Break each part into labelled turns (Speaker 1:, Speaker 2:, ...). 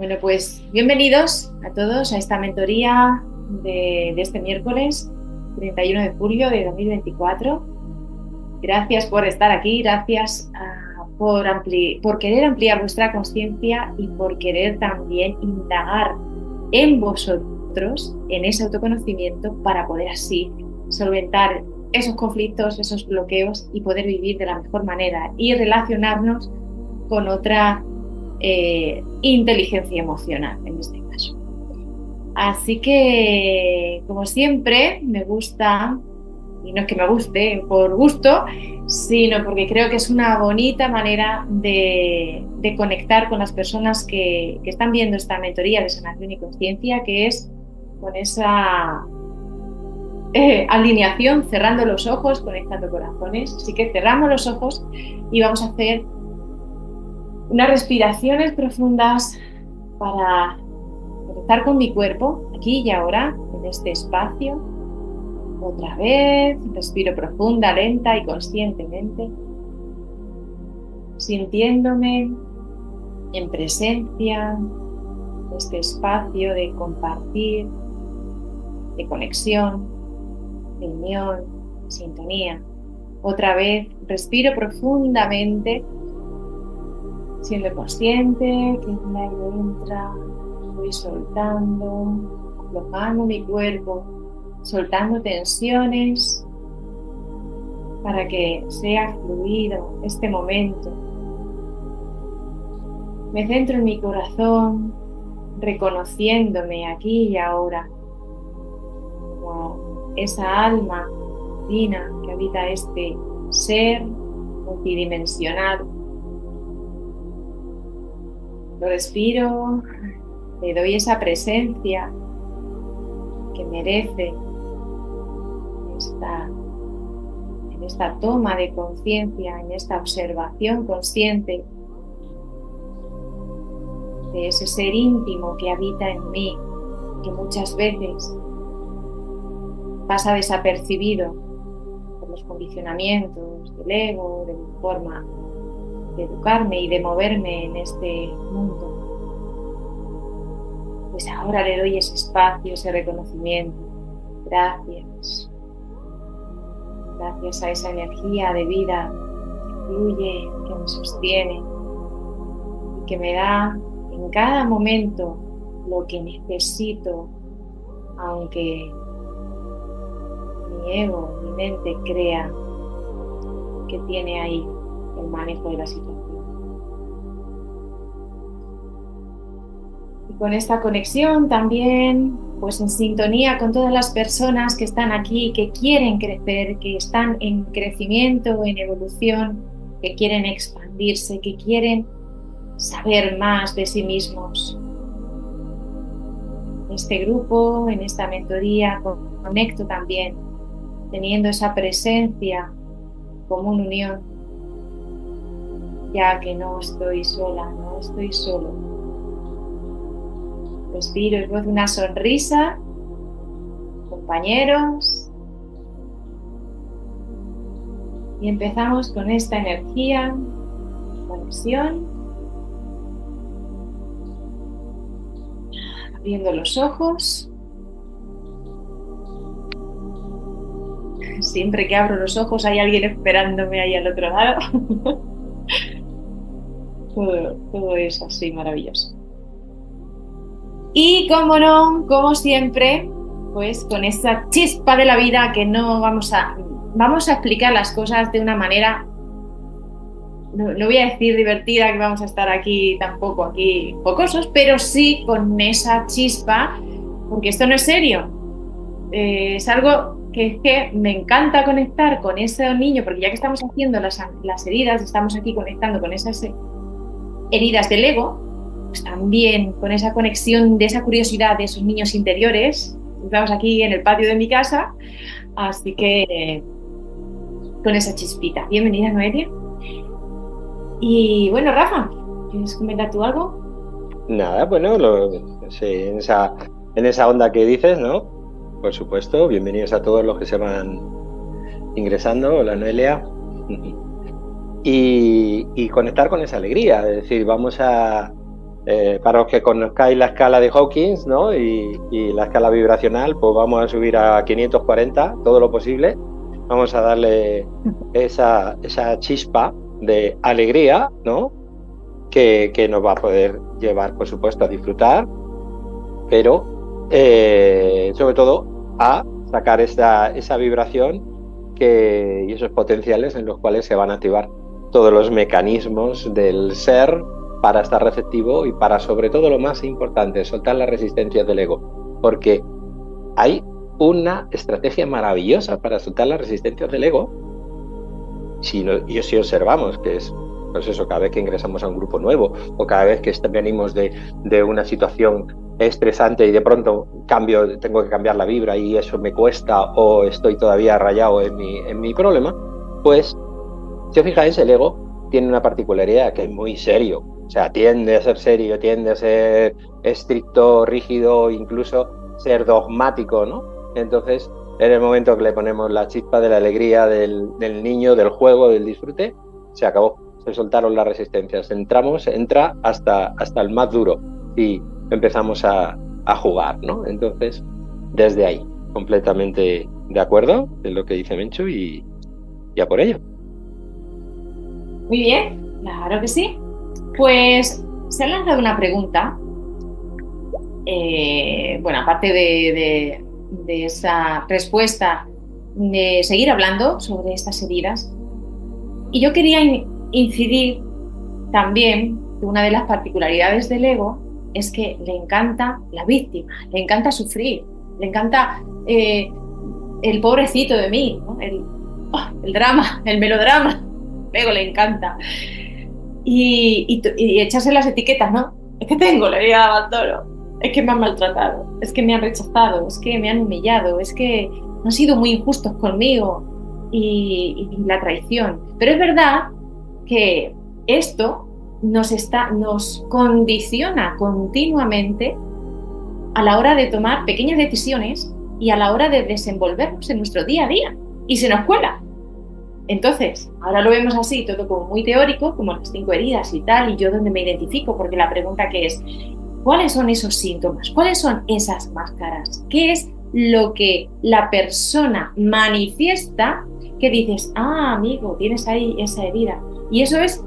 Speaker 1: Bueno, pues bienvenidos a todos a esta mentoría de este miércoles 31 de julio de 2024. Gracias por estar aquí, gracias por querer ampliar vuestra conciencia y por querer también indagar en vosotros, en ese autoconocimiento, para poder así solventar esos conflictos, esos bloqueos y poder vivir de la mejor manera y relacionarnos con otra inteligencia emocional en este caso. Así que, como siempre, me gusta, y no es que me guste por gusto, sino porque creo que es una bonita manera de conectar con las personas que están viendo esta mentoría de sanación y conciencia, que es con esa alineación, cerrando los ojos, conectando corazones. Así que cerramos los ojos y vamos a hacer unas respiraciones profundas para conectar con mi cuerpo, aquí y ahora, en este espacio. Otra vez, respiro profunda, lenta y conscientemente, sintiéndome en presencia de este espacio de compartir, de conexión, de unión, de sintonía. Otra vez, respiro profundamente, siendo consciente que el aire entra, voy soltando, aflojando mi cuerpo, soltando tensiones para que sea fluido este momento. Me centro en mi corazón, reconociéndome aquí y ahora como esa alma divina que habita este ser multidimensional. Lo respiro, le doy esa presencia que merece en esta toma de conciencia, en esta observación consciente de ese ser íntimo que habita en mí, que muchas veces pasa desapercibido por los condicionamientos del ego, de mi forma de educarme y de moverme en este mundo. Pues ahora le doy ese espacio, ese reconocimiento. Gracias. Gracias a esa energía de vida que fluye, que me sostiene y que me da en cada momento lo que necesito, aunque mi ego, mi mente crea que tiene ahí el manejo de la situación. Y con esta conexión también, pues en sintonía con todas las personas que están aquí, que quieren crecer, que están en crecimiento, en evolución, que quieren expandirse, que quieren saber más de sí mismos. En este grupo, en esta mentoría, conecto también, teniendo esa presencia como una unión, ya que no estoy sola, no estoy solo. Respiro, esbozo una sonrisa, compañeros, y empezamos con esta energía, conexión, abriendo los ojos. Siempre que abro los ojos hay alguien esperándome ahí al otro lado. Todo es así maravilloso. Y como no, como siempre, pues con esa chispa de la vida que no vamos a explicar las cosas de una manera, no voy a decir divertida, que vamos a estar aquí tampoco aquí jocosos, pero sí con esa chispa, porque esto no es serio. Es algo que me encanta conectar con ese niño, porque ya que estamos haciendo las heridas, estamos aquí conectando con esas heridas del ego, pues también con esa conexión de esa curiosidad de esos niños interiores. Estamos aquí en el patio de mi casa, así que con esa chispita. Bienvenida, Noelia. Y bueno, Rafa, ¿quieres comentar tú algo?
Speaker 2: Nada, bueno, sí, en esa onda que dices, ¿no? Por supuesto, bienvenidos a todos los que se van ingresando. Hola, Noelia. Y conectar con esa alegría, es decir, vamos a Para los que conozcáis la escala de Hawkins, ¿no? Y la escala vibracional, pues vamos a subir a 540, todo lo posible. Vamos a darle esa chispa de alegría, ¿no? Que nos va a poder llevar, por supuesto, a disfrutar, pero sobre todo a sacar esa vibración y esos potenciales en los cuales se van a activar todos los mecanismos del ser para estar receptivo y para, sobre todo, lo más importante, soltar las resistencias del ego, porque hay una estrategia maravillosa para soltar las resistencias del ego si observamos, que es, pues eso, cada vez que ingresamos a un grupo nuevo o cada vez que venimos de una situación estresante y de pronto tengo que cambiar la vibra y eso me cuesta o estoy todavía rayado en mi problema, pues si os fijáis, el ego tiene una particularidad que es muy serio. O sea, tiende a ser serio, tiende a ser estricto, rígido, incluso ser dogmático, ¿no? Entonces, en el momento que le ponemos la chispa de la alegría del niño, del juego, del disfrute, se acabó. Se soltaron las resistencias. Entra hasta el más duro y empezamos a jugar, ¿no? Entonces, desde ahí, completamente de acuerdo en lo que dice Menchu y ya por ello.
Speaker 1: Muy bien, claro que sí. Pues se ha lanzado una pregunta, bueno, aparte de esa respuesta, de seguir hablando sobre estas heridas. Y yo quería incidir también que una de las particularidades del ego es que le encanta la víctima, le encanta sufrir, le encanta el pobrecito de mí, ¿no? El drama, el melodrama. El ego le encanta. Y echarse las etiquetas, ¿no? Es que tengo la herida de abandono, es que me han maltratado, es que me han rechazado, es que me han humillado, es que han sido muy injustos conmigo y la traición. Pero es verdad que esto nos condiciona continuamente a la hora de tomar pequeñas decisiones y a la hora de desenvolvernos en nuestro día a día. Y se nos cuela. Entonces, ahora lo vemos así, todo como muy teórico, como las 5 heridas y tal, y yo donde me identifico, porque la pregunta que es, ¿cuáles son esos síntomas? ¿Cuáles son esas máscaras? ¿Qué es lo que la persona manifiesta que dices, amigo, tienes ahí esa herida? Y eso es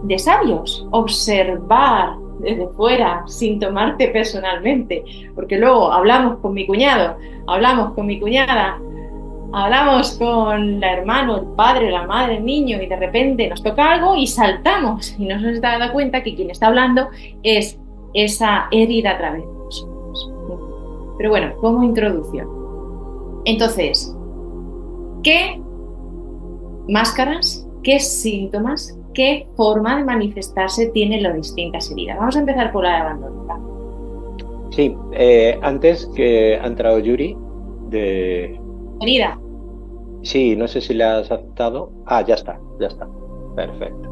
Speaker 1: de sabios, observar desde fuera, sin tomarte personalmente, porque luego hablamos con mi cuñado, hablamos con mi cuñada, hablamos con la hermano, el padre, la madre, el niño, y de repente nos toca algo y saltamos y no nos hemos dado cuenta que quien está hablando es esa herida a través de nosotros. Pero bueno, como introducción. Entonces, ¿qué máscaras, qué síntomas, qué forma de manifestarse tienen las distintas heridas? Vamos a empezar por la de abandono.
Speaker 2: Sí, antes que ha entrado Yuri de...
Speaker 1: Herida.
Speaker 2: Sí, no sé si la has aceptado. Ya está. Perfecto.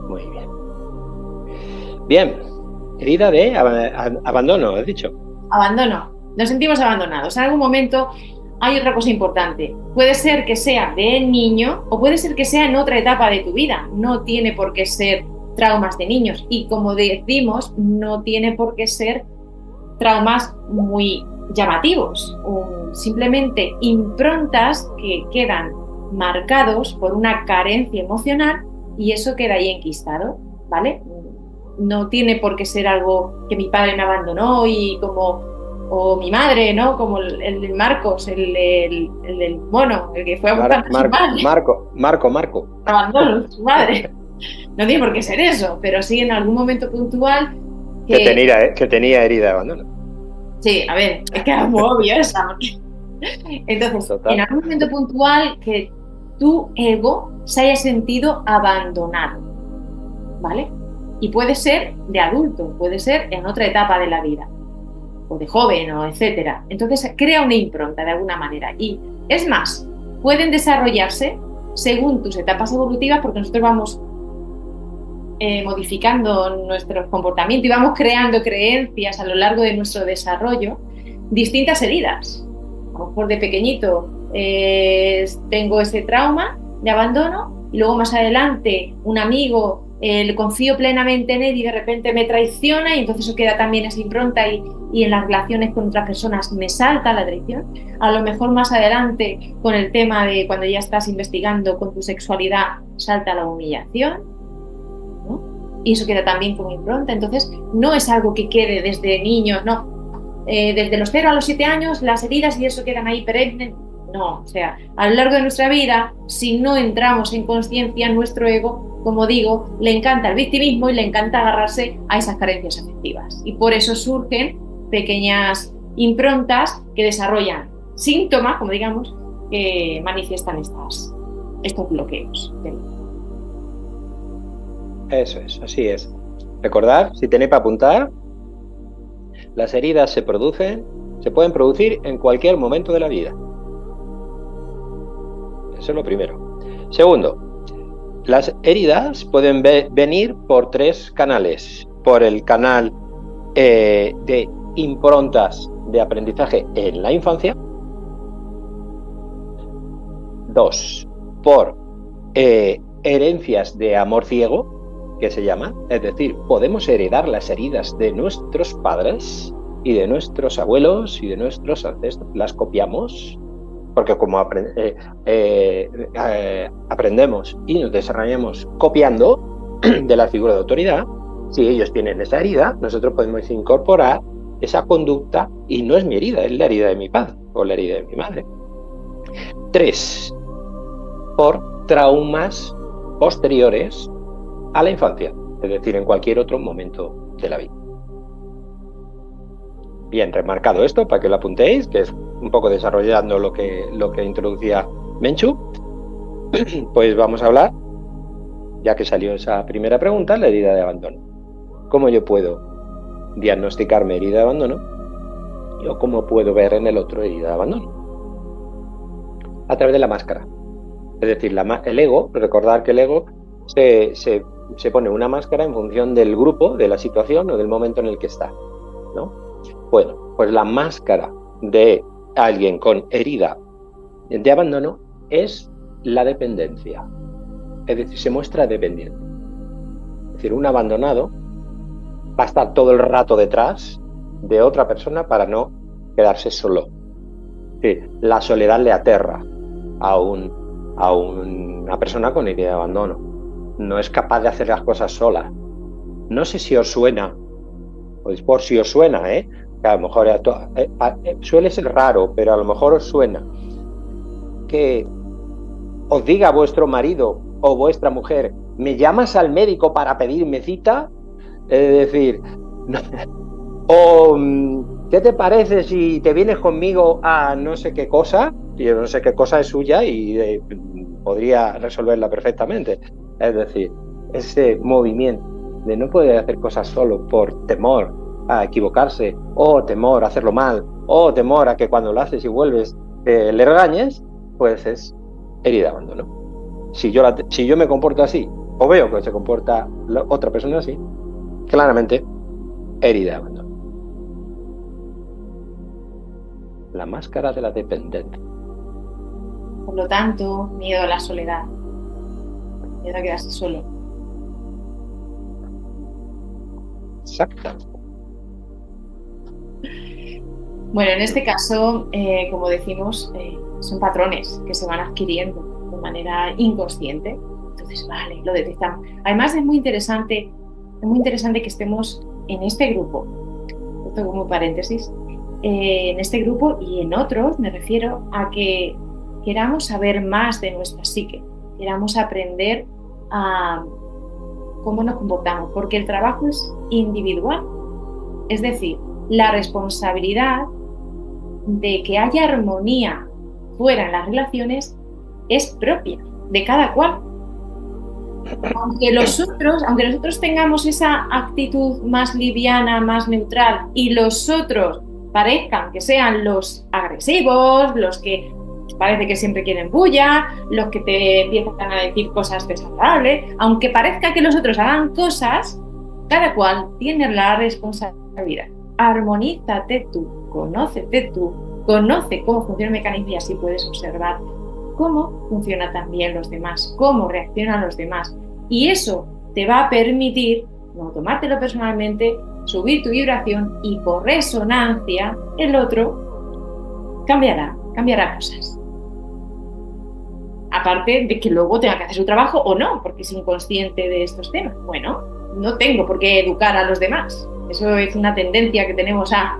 Speaker 2: Muy bien. Bien, herida de abandono, has dicho.
Speaker 1: Abandono. Nos sentimos abandonados. En algún momento hay otra cosa importante. Puede ser que sea de niño o puede ser que sea en otra etapa de tu vida. No tiene por qué ser traumas de niños. Y como decimos, no tiene por qué ser traumas muy llamativos, o simplemente improntas que quedan marcados por una carencia emocional y eso queda ahí enquistado, ¿vale? No tiene por qué ser algo que mi padre me abandonó o mi madre, ¿no? Como el de Marcos, el que fue a buscar a su madre.
Speaker 2: Marco.
Speaker 1: Abandonó su madre. No tiene por qué ser eso, pero sí en algún momento puntual
Speaker 2: que tenía herida de abandono.
Speaker 1: Sí, a ver, es que es muy obvio esa. Entonces, total. En algún momento puntual que tu ego se haya sentido abandonado, ¿vale? Y puede ser de adulto, puede ser en otra etapa de la vida, o de joven, o etcétera. Entonces, crea una impronta de alguna manera. Y es más, pueden desarrollarse según tus etapas evolutivas, porque nosotros vamos modificando nuestro comportamiento y vamos creando creencias a lo largo de nuestro desarrollo, distintas heridas. A lo mejor de pequeñito tengo ese trauma de abandono y luego más adelante un amigo confío plenamente en él y de repente me traiciona y entonces eso queda también esa impronta y en las relaciones con otras personas me salta la traición. A lo mejor más adelante con el tema de cuando ya estás investigando con tu sexualidad salta la humillación, ¿no? Y eso queda también como impronta. Entonces no es algo que quede desde niños, no. Desde los 0 a los 7 años las heridas y eso quedan ahí perennes. No, o sea, a lo largo de nuestra vida, si no entramos en conciencia, nuestro ego, como digo, le encanta el victimismo y le encanta agarrarse a esas carencias afectivas. Y por eso surgen pequeñas improntas que desarrollan síntomas, como digamos, que manifiestan estos bloqueos.
Speaker 2: Eso es, así es. Recordad, si tenéis para apuntar, las heridas se pueden producir en cualquier momento de la vida. Eso es lo primero. Segundo, las heridas pueden venir por 3 canales. Por el canal de improntas de aprendizaje en la infancia. 2, por herencias de amor ciego, que se llama. Es decir, podemos heredar las heridas de nuestros padres y de nuestros abuelos y de nuestros ancestros. Las copiamos. Porque como aprendemos y nos desarrollamos copiando de la figura de autoridad, si ellos tienen esa herida, nosotros podemos incorporar esa conducta y no es mi herida, es la herida de mi padre o la herida de mi madre. 3, por traumas posteriores a la infancia, es decir, en cualquier otro momento de la vida. Bien, remarcado esto para que lo apuntéis, que es un poco desarrollando lo que introducía Menchu, pues vamos a hablar, ya que salió esa primera pregunta, la herida de abandono. ¿Cómo yo puedo diagnosticarme herida de abandono? ¿O cómo puedo ver en el otro herida de abandono? A través de la máscara. Es decir, el ego, recordar que el ego se pone una máscara en función del grupo, de la situación o del momento en el que está, ¿no? Bueno, pues la máscara de alguien con herida de abandono es la dependencia. Es decir, se muestra dependiente. Es decir, un abandonado va a estar todo el rato detrás de otra persona para no quedarse solo. Es decir, la soledad le aterra a una persona con herida de abandono. No es capaz de hacer las cosas sola. No sé si os suena, pues por si os suena, que a lo mejor suele ser raro, pero a lo mejor os suena que os diga vuestro marido o vuestra mujer: ¿me llamas al médico para pedirme cita? Es decir, o ¿qué te parece si te vienes conmigo a no sé qué cosa? Y no sé qué cosa es suya y podría resolverla perfectamente. Es decir, ese movimiento de no poder hacer cosas solo por temor a equivocarse, o temor a hacerlo mal, o temor a que cuando lo haces y vuelves le regañes, pues es herida de abandono. Si yo me comporto así, o veo que se comporta otra persona así, claramente herida de abandono. La máscara de la dependencia.
Speaker 1: Por lo tanto, miedo a la soledad, miedo a quedarse solo.
Speaker 2: Exacto.
Speaker 1: Bueno, en este caso, como decimos, son patrones que se van adquiriendo de manera inconsciente. Entonces, vale, lo detectamos. Además, es muy interesante que estemos en este grupo. Esto como paréntesis. En este grupo y en otros, me refiero a que queramos saber más de nuestra psique, queramos aprender a cómo nos comportamos, porque el trabajo es individual. Es decir, la responsabilidad de que haya armonía fuera en las relaciones es propia de cada cual. Aunque nosotros tengamos esa actitud más liviana, más neutral, y los otros parezcan que sean los agresivos, los que parece que siempre quieren bulla, los que te empiezan a decir cosas desagradables, aunque parezca que los otros hagan cosas, cada cual tiene la responsabilidad. Armonízate tú, conócete tú, conoce cómo funciona el mecanismo y así puedes observar cómo funcionan también los demás, cómo reaccionan los demás. Y eso te va a permitir no tomártelo personalmente, subir tu vibración y por resonancia el otro cambiará cosas. Aparte de que luego tenga que hacer su trabajo o no, porque es inconsciente de estos temas. Bueno, no tengo por qué educar a los demás. Eso es una tendencia que tenemos a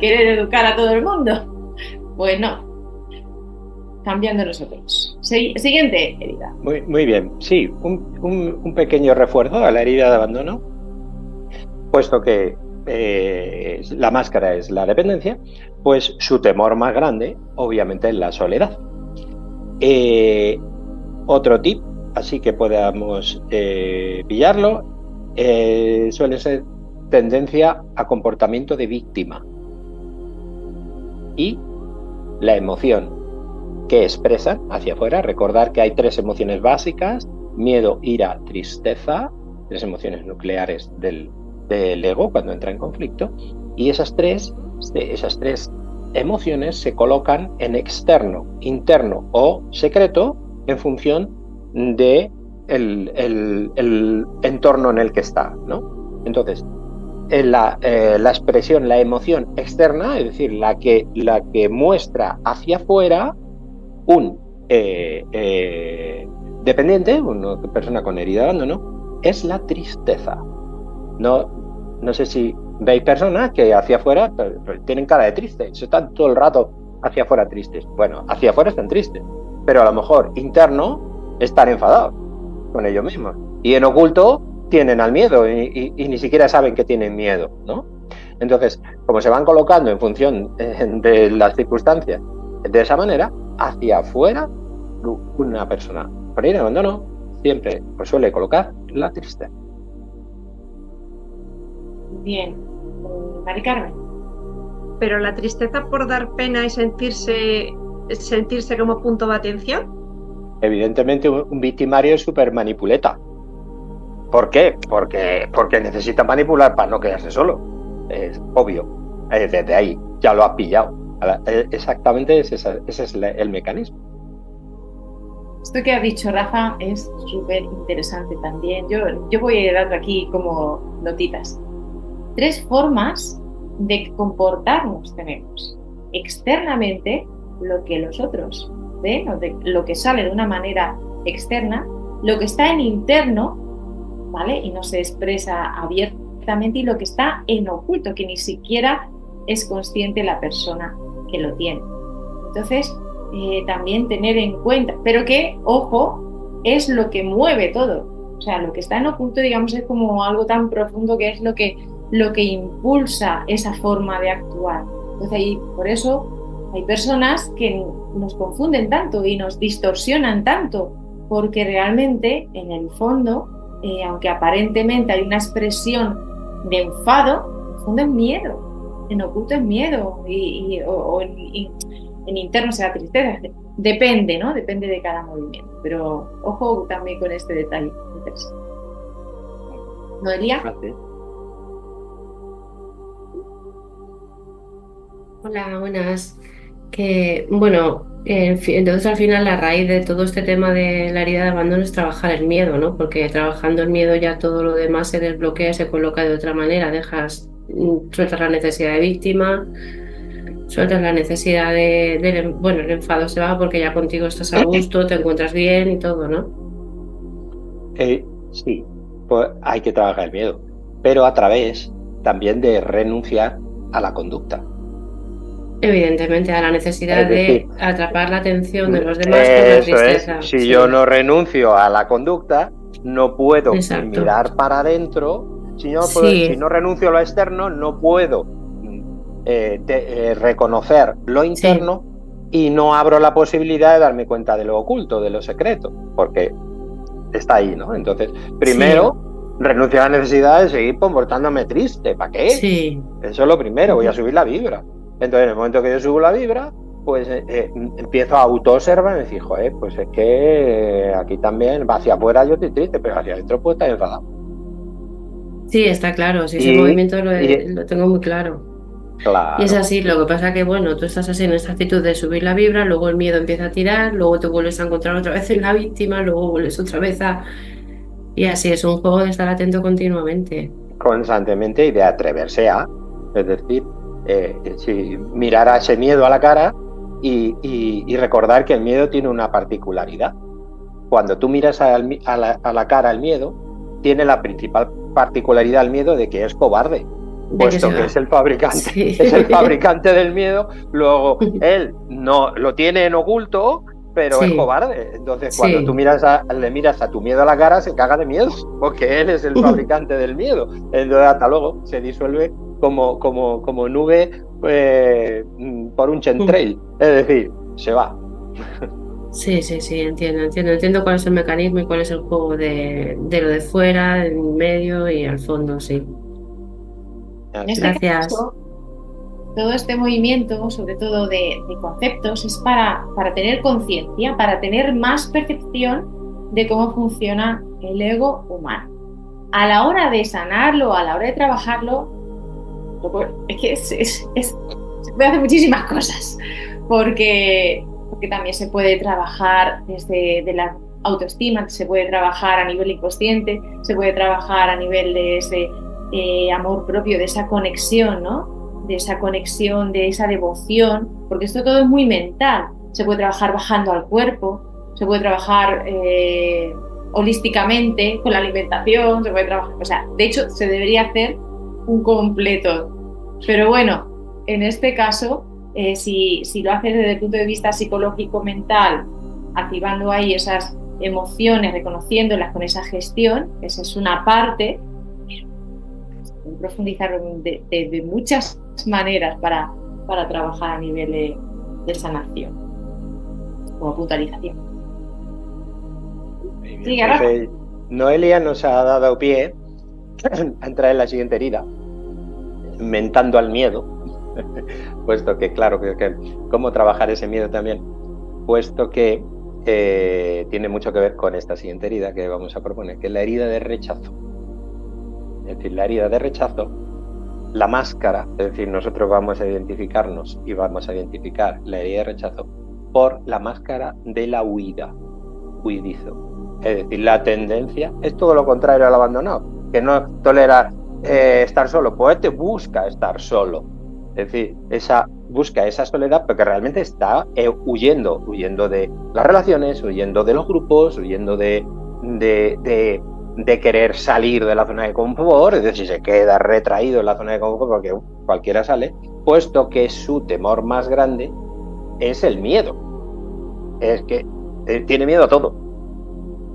Speaker 1: querer educar a todo el mundo. Pues no, cambiando nosotros. Siguiente herida.
Speaker 2: Muy bien, sí, un pequeño refuerzo a la herida de abandono, puesto que la máscara es la dependencia, pues su temor más grande, obviamente, es la soledad. Otro tip, así que podamos pillarlo, suele ser tendencia a comportamiento de víctima. Y la emoción que expresan hacia afuera, recordar que hay 3 emociones básicas: miedo, ira, tristeza, 3 emociones nucleares del ego cuando entra en conflicto, y esas tres emociones se colocan en externo, interno o secreto en función de el entorno en el que está, ¿no? Entonces, la expresión, la emoción externa, es decir, la que muestra hacia afuera un dependiente, una persona con herida de abandono, es la tristeza. No sé si veis personas que hacia afuera tienen cara de tristes, están todo el rato hacia afuera tristes. Bueno, hacia afuera están tristes, pero a lo mejor interno están enfadados con ellos mismos. Y en oculto tienen al miedo y ni siquiera saben que tienen miedo, ¿no? Entonces, como se van colocando en función de las circunstancias de esa manera, hacia afuera, una persona con herida de abandono siempre pues suele colocar la tristeza.
Speaker 1: Bien, Mari Carmen.
Speaker 3: Pero la tristeza por dar pena y sentirse como punto de atención.
Speaker 2: Evidentemente un victimario es súper manipuleta. ¿Por qué? Porque necesita manipular para no quedarse solo. Es obvio. Desde ahí ya lo has pillado. Exactamente ese es el mecanismo.
Speaker 1: Esto que ha dicho Rafa es súper interesante también. Yo voy a dar aquí como notitas. 3 formas de comportarnos tenemos. Externamente, lo que los otros ven, o lo que sale de una manera externa, lo que está en interno, ¿vale? Y no se expresa abiertamente, y lo que está en oculto, que ni siquiera es consciente la persona que lo tiene. Entonces, también tener en cuenta, pero que, ojo, es lo que mueve todo. O sea, lo que está en oculto, digamos, es como algo tan profundo que es lo que impulsa esa forma de actuar. Entonces, por eso hay personas que nos confunden tanto y nos distorsionan tanto, porque realmente, en el fondo, aunque aparentemente hay una expresión de enfado, en el fondo es miedo, en oculto es miedo, o en interno será tristeza. Depende, ¿no? Depende de cada movimiento. Pero ojo también con este detalle. Interesante. ¿Noelia?
Speaker 2: Gracias.
Speaker 4: Hola, buenas. Entonces al final la raíz de todo este tema de la herida de abandono es trabajar el miedo, ¿no? Porque trabajando el miedo ya todo lo demás se desbloquea, se coloca de otra manera, sueltas la necesidad de víctima, sueltas la necesidad el enfado se va porque ya contigo estás a gusto, te encuentras bien y todo, ¿no?
Speaker 2: Sí, pues hay que trabajar el miedo, pero a través también de renunciar a la conducta.
Speaker 4: Evidentemente, a la necesidad de atrapar la atención de los demás con la tristeza.
Speaker 2: Si yo no renuncio a la conducta, no puedo mirar para adentro. Si no renuncio a lo externo, no puedo reconocer lo interno, y no abro la posibilidad de darme cuenta de lo oculto, de lo secreto, porque está ahí, ¿no? Entonces, primero renuncio a la necesidad de seguir comportándome triste. ¿Para qué?
Speaker 4: Sí.
Speaker 2: Eso es lo primero. Voy a subir la vibra. Entonces, en el momento que yo subo la vibra, pues empiezo a auto-observar y decir, joder, pues es que aquí también, hacia afuera yo estoy triste, pero hacia adentro pues estar enfadado.
Speaker 4: Sí, está claro, ese movimiento lo tengo muy claro.
Speaker 2: Claro.
Speaker 4: Y es así, lo que pasa que, bueno, tú estás así en esta actitud de subir la vibra, luego el miedo empieza a tirar, luego te vuelves a encontrar otra vez en la víctima, luego vuelves otra vez a Y así es un juego de estar atento continuamente.
Speaker 2: constantemente y de atreverse a, es decir, si mirar a ese miedo a la cara y recordar que el miedo tiene una particularidad. Cuando tú miras a la cara al miedo, tiene la principal particularidad el miedo de que es cobarde, puesto que es el fabricante,
Speaker 4: Sí.
Speaker 2: es el fabricante del miedo. Luego él no lo tiene en oculto, pero es
Speaker 4: Sí,
Speaker 2: cobarde. Entonces, cuando tú
Speaker 4: sí,
Speaker 2: le miras a tu miedo a la cara, se caga de miedo, porque él es el fabricante del miedo. Entonces, hasta luego se disuelve como nube por un chemtrail. Es decir, se va.
Speaker 4: sí, entiendo cuál es el mecanismo y cuál es el juego de lo de fuera, del medio y al fondo, sí.
Speaker 1: En
Speaker 2: Así
Speaker 1: este
Speaker 2: es.
Speaker 4: Gracias.
Speaker 1: caso, todo este movimiento, sobre todo de conceptos, es para tener conciencia, para tener más percepción de cómo funciona el ego humano. A la hora de sanarlo, a la hora de trabajarlo, es que se puede hacer muchísimas cosas, porque también se puede trabajar desde de la autoestima, se puede trabajar a nivel inconsciente, se puede trabajar a nivel de ese amor propio, de esa conexión, ¿no? De esa conexión, de esa devoción, porque esto todo es muy mental. Se puede trabajar bajando al cuerpo, se puede trabajar holísticamente con la alimentación, se puede trabajar, o sea, de hecho se debería hacer un completo. Pero bueno, en este caso, si lo haces desde el punto de vista psicológico, mental, activando ahí esas emociones, reconociéndolas con esa gestión, esa es una parte, profundizar de muchas maneras para trabajar a nivel de sanación o puntualización. Sí,
Speaker 2: Entonces, Noelia nos ha dado pie a entrar en la siguiente herida, mentando al miedo, puesto que, claro, que cómo trabajar ese miedo también, puesto que tiene mucho que ver con esta siguiente herida que vamos a proponer, que es la herida de rechazo. Es decir, la herida de rechazo, la máscara, es decir, nosotros vamos a identificarnos y vamos a identificar la herida de rechazo por la máscara de la huida, huidizo. Es decir, la tendencia es todo lo contrario al abandonado, que no tolera estar solo, pues te busca estar solo. Es decir, busca esa soledad, pero que realmente está huyendo de las relaciones, huyendo de los grupos, huyendo de querer salir de la zona de confort, es decir, se queda retraído en la zona de confort porque cualquiera sale, puesto que su temor más grande es el miedo. Es que tiene miedo a todo.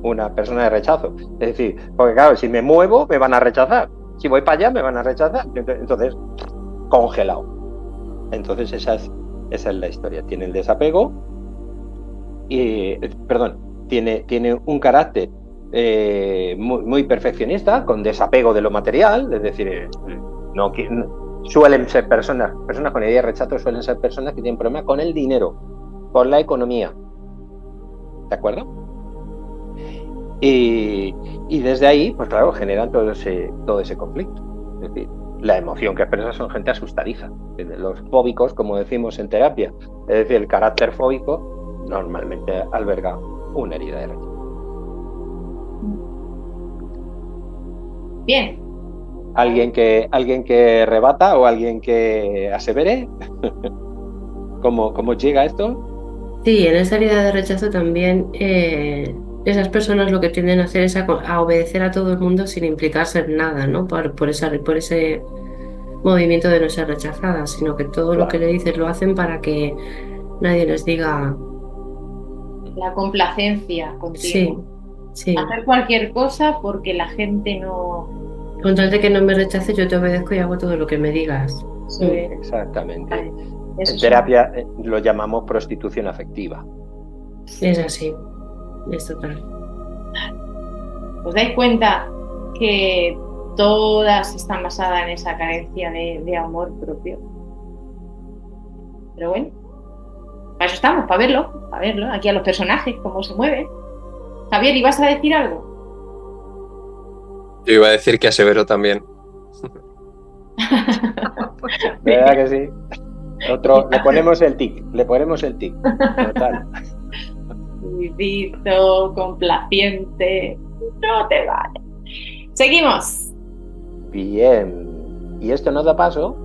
Speaker 2: Una persona de rechazo. Es decir, porque claro, si me muevo me van a rechazar. Si voy para allá me van a rechazar. Entonces, congelado. Entonces esa es la historia. Tiene el desapego y, tiene un carácter muy perfeccionista, con desapego de lo material, es decir, suelen ser personas con idea de rechazo, suelen ser personas que tienen problemas con el dinero, con la economía. ¿De acuerdo? Y desde ahí, pues claro, generan todo ese conflicto. Es decir, la emoción que expresan son gente asustadiza. Los fóbicos, como decimos en terapia, es decir, el carácter fóbico normalmente alberga una herida de rechazo.
Speaker 1: bien.
Speaker 2: ¿Alguien que rebata o alguien que asevere? ¿Cómo llega esto?
Speaker 4: Sí, en esa herida de rechazo también esas personas lo que tienden a hacer es a obedecer a todo el mundo sin implicarse en nada, ¿no? Por ese movimiento de no ser rechazadas, sino que todo lo que le dices lo hacen para que nadie les diga.
Speaker 1: La complacencia continua.
Speaker 4: Sí.
Speaker 1: Hacer cualquier cosa porque la gente no...
Speaker 4: Con tal de que no me rechaces, yo te obedezco y hago todo lo que me digas.
Speaker 2: Exactamente.
Speaker 1: Vale.
Speaker 2: En terapia lo llamamos prostitución afectiva.
Speaker 4: Es así, es total.
Speaker 1: ¿Os dais cuenta que todas están basadas en esa carencia de amor propio? Pero bueno, para eso estamos, para verlo, aquí a los personajes, cómo se mueven. Javier, ¿ibas a decir algo?
Speaker 5: Yo iba a decir que asevero también.
Speaker 2: ¿Verdad que sí? Le ponemos el tic. Total.
Speaker 1: Cuidito, complaciente. No te vale. Seguimos.
Speaker 2: Bien. Y esto nos da paso,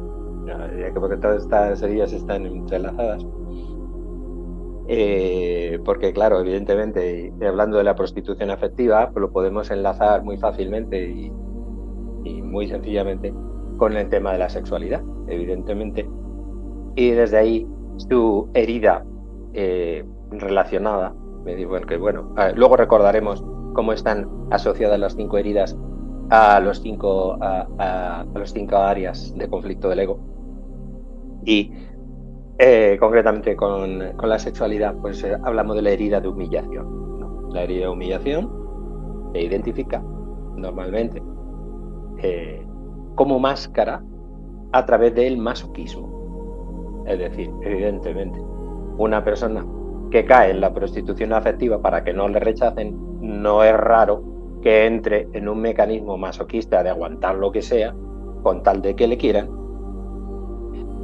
Speaker 2: ya que porque todas estas heridas están entrelazadas, porque claro, evidentemente, y hablando de la prostitución afectiva, pues lo podemos enlazar muy fácilmente y muy sencillamente con el tema de la sexualidad, evidentemente. Y desde ahí su herida relacionada, me digo que bueno, luego recordaremos cómo están asociadas las 5 heridas a los 5 áreas de conflicto del ego. Y concretamente con la sexualidad, pues hablamos de la herida de humillación, ¿no? La herida de humillación se identifica normalmente como máscara a través del masoquismo. Es decir, evidentemente, una persona que cae en la prostitución afectiva para que no le rechacen, no es raro que entre en un mecanismo masoquista de aguantar lo que sea con tal de que le quieran.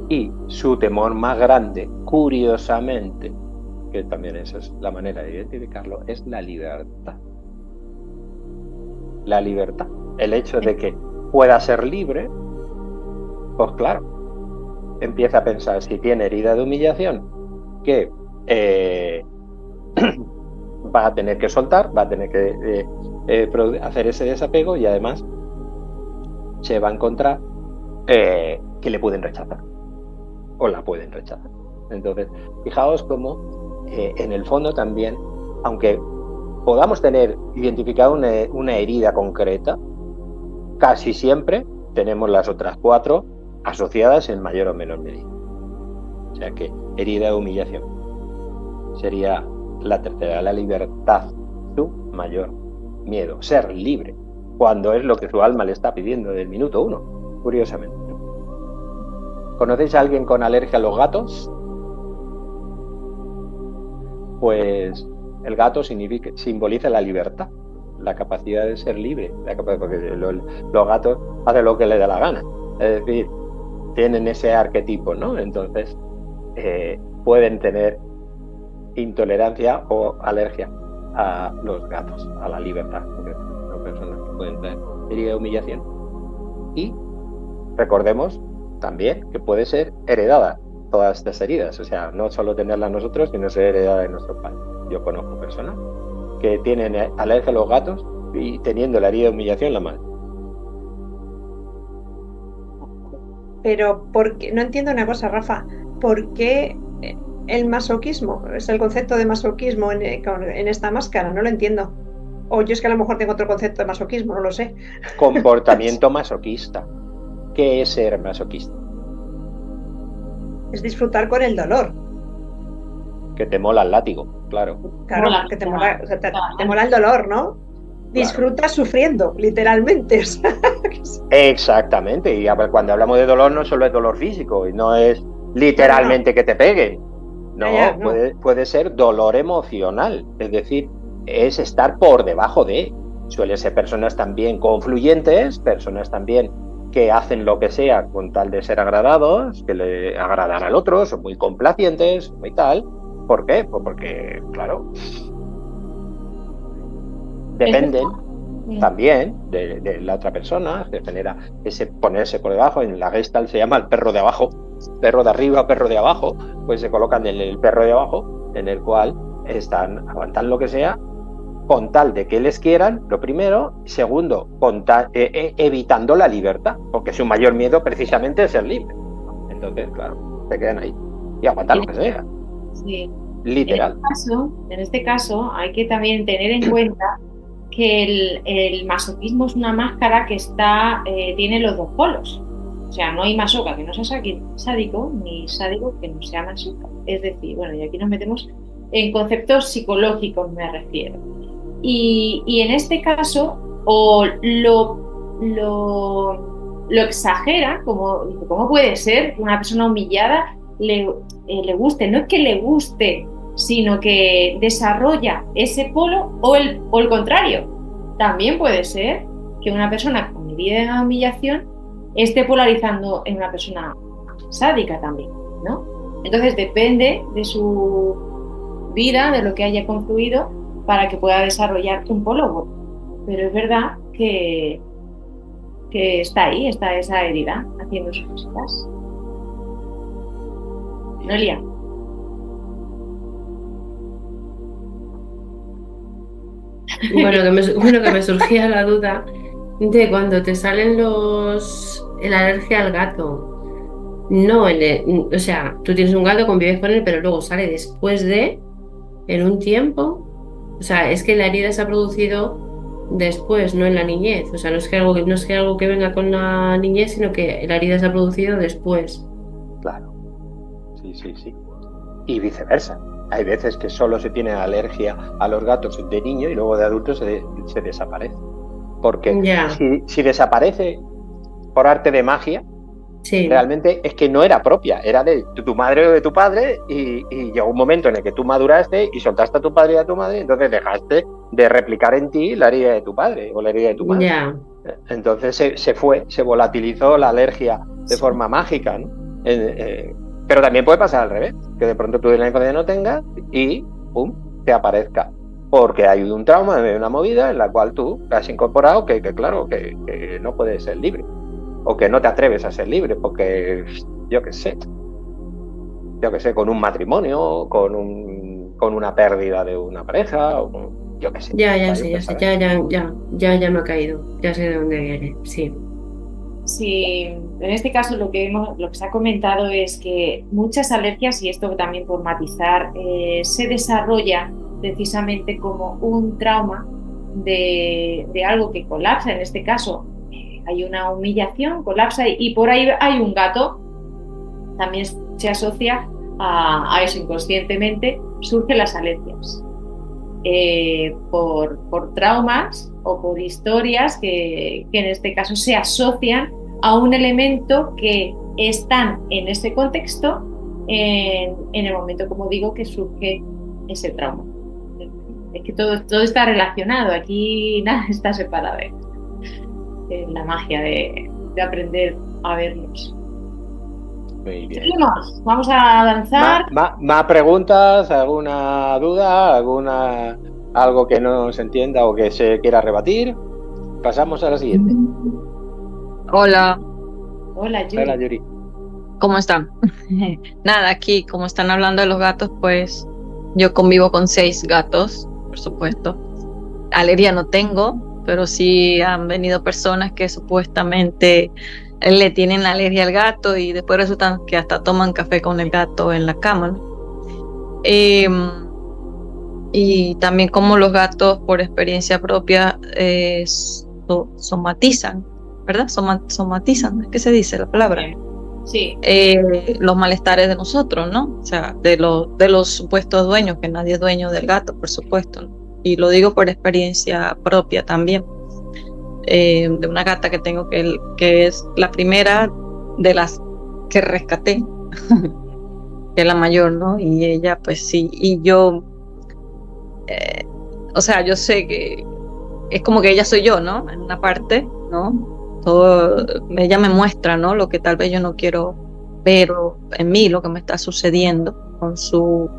Speaker 2: Y su temor más grande, curiosamente, que también esa es la manera de identificarlo, es la libertad. La libertad. El hecho de que pueda ser libre, pues claro, empieza a pensar si tiene herida de humillación, que va a tener que soltar, va a tener que hacer ese desapego y además se va a encontrar que le pueden rechazar o la pueden rechazar. Entonces, fijaos cómo en el fondo también, aunque podamos tener identificado una herida concreta, casi siempre tenemos las otras 4 asociadas en mayor o menor medida. O sea que herida de humillación sería la tercera, la libertad, su mayor miedo, ser libre, cuando es lo que su alma le está pidiendo desde el minuto 1, curiosamente. ¿Conocéis a alguien con alergia a los gatos? Pues el gato simboliza la libertad, la capacidad de ser libre, porque los gatos hacen lo que les da la gana, es decir, tienen ese arquetipo, ¿no? Entonces pueden tener intolerancia o alergia a los gatos, a la libertad, porque son personas que pueden tener herida de humillación. Y recordemos también que puede ser heredada todas estas heridas, o sea, no solo tenerlas nosotros, sino ser heredada de nuestros padres. Yo conozco personas que tienen alergia a los gatos y teniendo la herida de humillación la madre.
Speaker 3: Pero porque no entiendo una cosa, Rafa, ¿por qué el masoquismo? Es el concepto de masoquismo en esta máscara, no lo entiendo. O yo es que a lo mejor tengo otro concepto de masoquismo, no lo sé.
Speaker 2: Comportamiento masoquista. ¿Qué es ser masoquista?
Speaker 3: Es disfrutar con el dolor.
Speaker 2: Que te mola el látigo, claro.
Speaker 3: Claro, que te mola el dolor, ¿no? Disfrutas sufriendo, literalmente.
Speaker 2: Exactamente, y cuando hablamos de dolor no solo es dolor físico, y no es literalmente que te peguen. No, puede ser dolor emocional, es decir, es estar por debajo de. Suelen ser personas también confluyentes, personas también que hacen lo que sea con tal de ser agradados, que le agradan al otro, son muy complacientes, muy tal. ¿Por qué? Pues porque, claro, dependen también de la otra persona, se genera ese ponerse por debajo. En la Gestalt se llama el perro de abajo, perro de arriba, perro de abajo, pues se colocan en el perro de abajo, en el cual aguantan lo que sea, con tal de que les quieran, lo primero, segundo, evitando la libertad, porque su mayor miedo precisamente es ser libre. Entonces, claro, se quedan ahí y aguantan lo que sea.
Speaker 1: Sí.
Speaker 2: Literal.
Speaker 1: En este caso, hay que también tener en cuenta que el masoquismo es una máscara que tiene los dos polos. O sea, no hay masoca que no sea sádico, ni sádico que no sea masoca. Es decir, bueno, y aquí nos metemos en conceptos psicológicos, me refiero. Y en este caso, o lo exagera, como puede ser que una persona humillada le guste. No es que le guste, sino que desarrolla ese polo, o el contrario. También puede ser que una persona con herida de humillación esté polarizando en una persona sádica también, ¿no? Entonces depende de su vida, de lo que haya confluido, para que pueda desarrollar un polo u otro. pero es verdad que está ahí, está esa herida haciendo sus cositas. Noelia.
Speaker 4: Bueno, que me surgía la duda de cuando te salen la alergia al gato. No, o sea, tú tienes un gato, convives con él, pero luego sale después en un tiempo. O sea, es que la herida se ha producido después, no en la niñez. O sea, no es que algo que venga con la niñez, sino que la herida se ha producido después.
Speaker 2: Claro. Sí. Y viceversa. Hay veces que solo se tiene alergia a los gatos de niño y luego de adulto se desaparece. Porque si desaparece por arte de magia,
Speaker 4: sí,
Speaker 2: realmente es que no era propia, era de tu madre o de tu padre y llegó un momento en el que tú maduraste y soltaste a tu padre y a tu madre, entonces dejaste de replicar en ti la herida de tu padre o la herida de tu madre. Entonces se volatilizó la alergia de forma mágica, ¿no? Pero también puede pasar al revés, que de pronto tú en la infancia no tengas y ¡pum!, te aparezca. Porque hay un trauma, hay una movida en la cual tú has incorporado que claro, que no puedes ser libre. O que no te atreves a ser libre, porque yo qué sé, con un matrimonio, con una pérdida de una pareja, o yo qué sé.
Speaker 4: Ya me ha caído, ya sé de dónde viene, sí.
Speaker 1: Sí, en este caso lo que se ha comentado es que muchas alergias, y esto también por matizar, se desarrolla precisamente como un trauma de algo que colapsa. En este caso hay una humillación, colapsa y por ahí hay un gato, también se asocia a eso inconscientemente, surgen las alergias. Por traumas o por historias que en este caso se asocian a un elemento que están en ese contexto en el momento, como digo, que surge ese trauma. Es que todo está relacionado, aquí nada está separado. La magia de aprender a vernos.
Speaker 2: Muy bien.
Speaker 1: Seguimos, vamos a avanzar.
Speaker 2: ¿Más preguntas? ¿Alguna duda? ¿Algo que no se entienda o que se quiera rebatir? Pasamos a la siguiente.
Speaker 6: Hola.
Speaker 1: Hola, Yuri.
Speaker 2: Hola, Yuri.
Speaker 6: ¿Cómo están? Nada, aquí como están hablando de los gatos, pues yo convivo con 6 gatos, por supuesto. Alergia no tengo, pero sí han venido personas que supuestamente le tienen alergia al gato y después resultan que hasta toman café con el gato en la cama, ¿no? Y también como los gatos, por experiencia propia, somatizan, ¿verdad? Somatizan, ¿es que se dice la palabra?
Speaker 1: Sí.
Speaker 6: Los malestares de nosotros, ¿no? O sea, de los supuestos dueños, que nadie es dueño del gato, por supuesto, ¿no? Y lo digo por experiencia propia también. De una gata que tengo que es la primera de las que rescaté, que es la mayor, ¿no? Y ella, pues sí, y yo, o sea, yo sé que es como que ella soy yo, ¿no? En una parte, ¿no? Todo, ella me muestra, ¿no? Lo que tal vez yo no quiero ver en mí, lo que me está sucediendo con su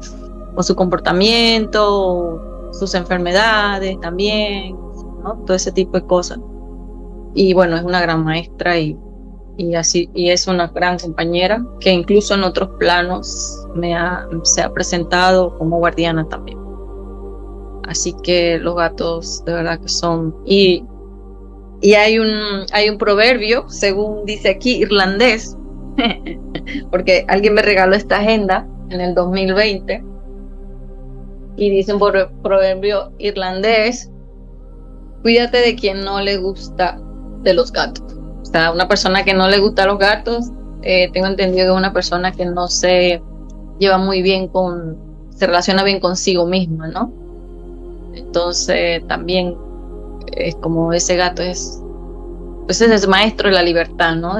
Speaker 6: comportamiento, sus enfermedades también, ¿no? Todo ese tipo de cosas. Y bueno, es una gran maestra y es una gran compañera que incluso en otros planos se ha presentado como guardiana también. Así que los gatos de verdad que son... Y hay un proverbio, según dice aquí, irlandés, porque alguien me regaló esta agenda en el 2020 y dice un proverbio irlandés: cuídate de quien no le gusta de los gatos. O sea, una persona que no le gusta a los gatos, tengo entendido que es una persona que no se lleva muy bien se relaciona bien consigo misma, ¿no? Entonces también es como ese gato es maestro de la libertad, ¿no?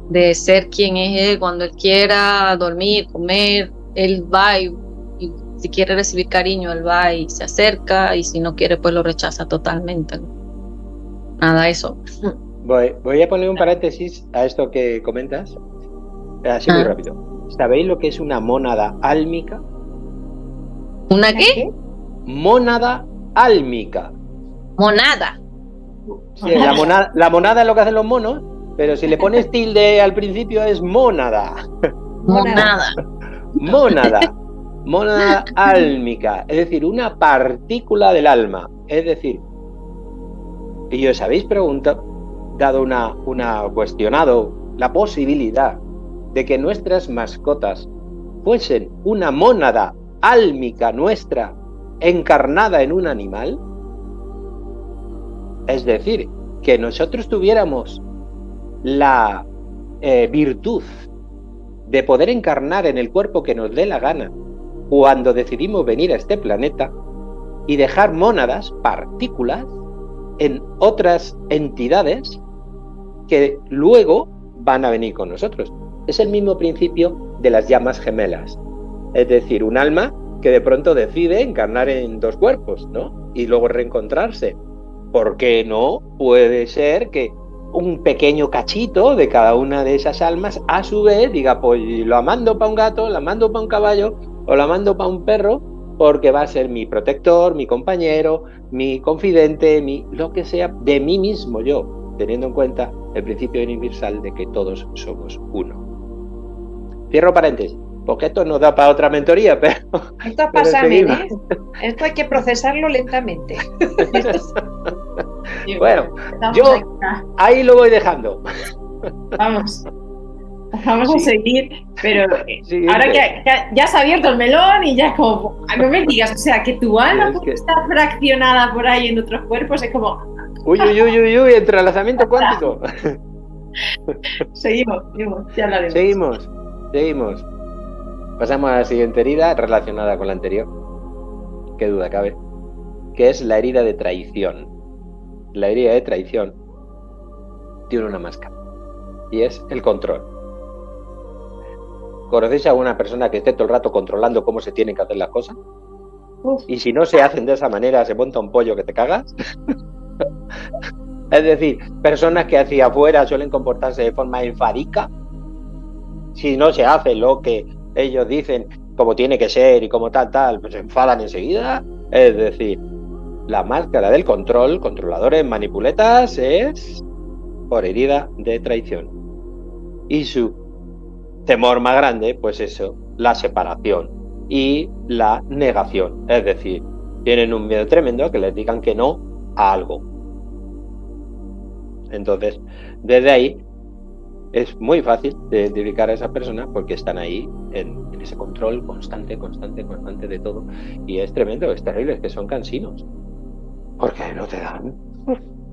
Speaker 6: De ser quien es él cuando él quiera, dormir, comer, él va y si quiere recibir cariño, él va y se acerca, y si no quiere, pues lo rechaza totalmente, ¿no? Nada, eso.
Speaker 2: Voy a poner un paréntesis a esto que comentas, así muy rápido. ¿Sabéis lo que es una mónada álmica?
Speaker 6: ¿Una qué?
Speaker 2: Mónada álmica.
Speaker 6: Monada.
Speaker 2: Sí, la monada es lo que hacen los monos, pero si le pones tilde al principio es mónada.
Speaker 6: Monada.
Speaker 2: Mónada álmica, es decir, una partícula del alma. Es decir, y os habéis cuestionado la posibilidad de que nuestras mascotas fuesen una mónada álmica nuestra encarnada en un animal. Es decir, que nosotros tuviéramos la virtud de poder encarnar en el cuerpo que nos dé la gana cuando decidimos venir a este planeta y dejar mónadas, partículas, en otras entidades que luego van a venir con nosotros. Es el mismo principio de las llamas gemelas. Es decir, un alma que de pronto decide encarnar en dos cuerpos, ¿no? Y luego reencontrarse. ¿Por qué no? Puede ser que un pequeño cachito de cada una de esas almas a su vez diga, pues lo mando para un gato, la mando para un caballo o la mando para un perro, porque va a ser mi protector, mi compañero, mi confidente, lo que sea, de mí mismo yo, teniendo en cuenta el principio universal de que todos somos uno. Cierro paréntesis, porque esto nos da para otra mentoría, pero...
Speaker 3: Esto pasa, ¿eh? Esto hay que procesarlo lentamente.
Speaker 2: Bueno, yo ahí lo voy dejando.
Speaker 1: Vamos a seguir, pero
Speaker 2: Sí,
Speaker 1: ahora que ya se ha abierto el melón y ya es como, no me digas, o sea, que tu alma está fraccionada por ahí en otros cuerpos, es como...
Speaker 2: Uy, entrelazamiento cuántico.
Speaker 1: Seguimos, ya hablaremos.
Speaker 2: Seguimos. Pasamos a la siguiente herida relacionada con la anterior, qué duda cabe, que es la herida de traición. La herida de traición tiene una máscara y es el control. ¿Conocéis a una persona que esté todo el rato controlando cómo se tienen que hacer las cosas? Y si no se hacen de esa manera, se monta un pollo que te cagas. Es decir, personas que hacia afuera suelen comportarse de forma enfádica. Si no se hace lo que ellos dicen, como tiene que ser y como tal, pues se enfadan enseguida. Es decir, la máscara del control, controladores, manipuletas, es por herida de traición. Y su temor más grande, pues eso, la separación y la negación. Es decir, tienen un miedo tremendo a que les digan que no a algo. Entonces, desde ahí es muy fácil de identificar a esas personas porque están ahí en ese control constante de todo. Y es tremendo, es terrible, es que son cansinos. Porque no te dan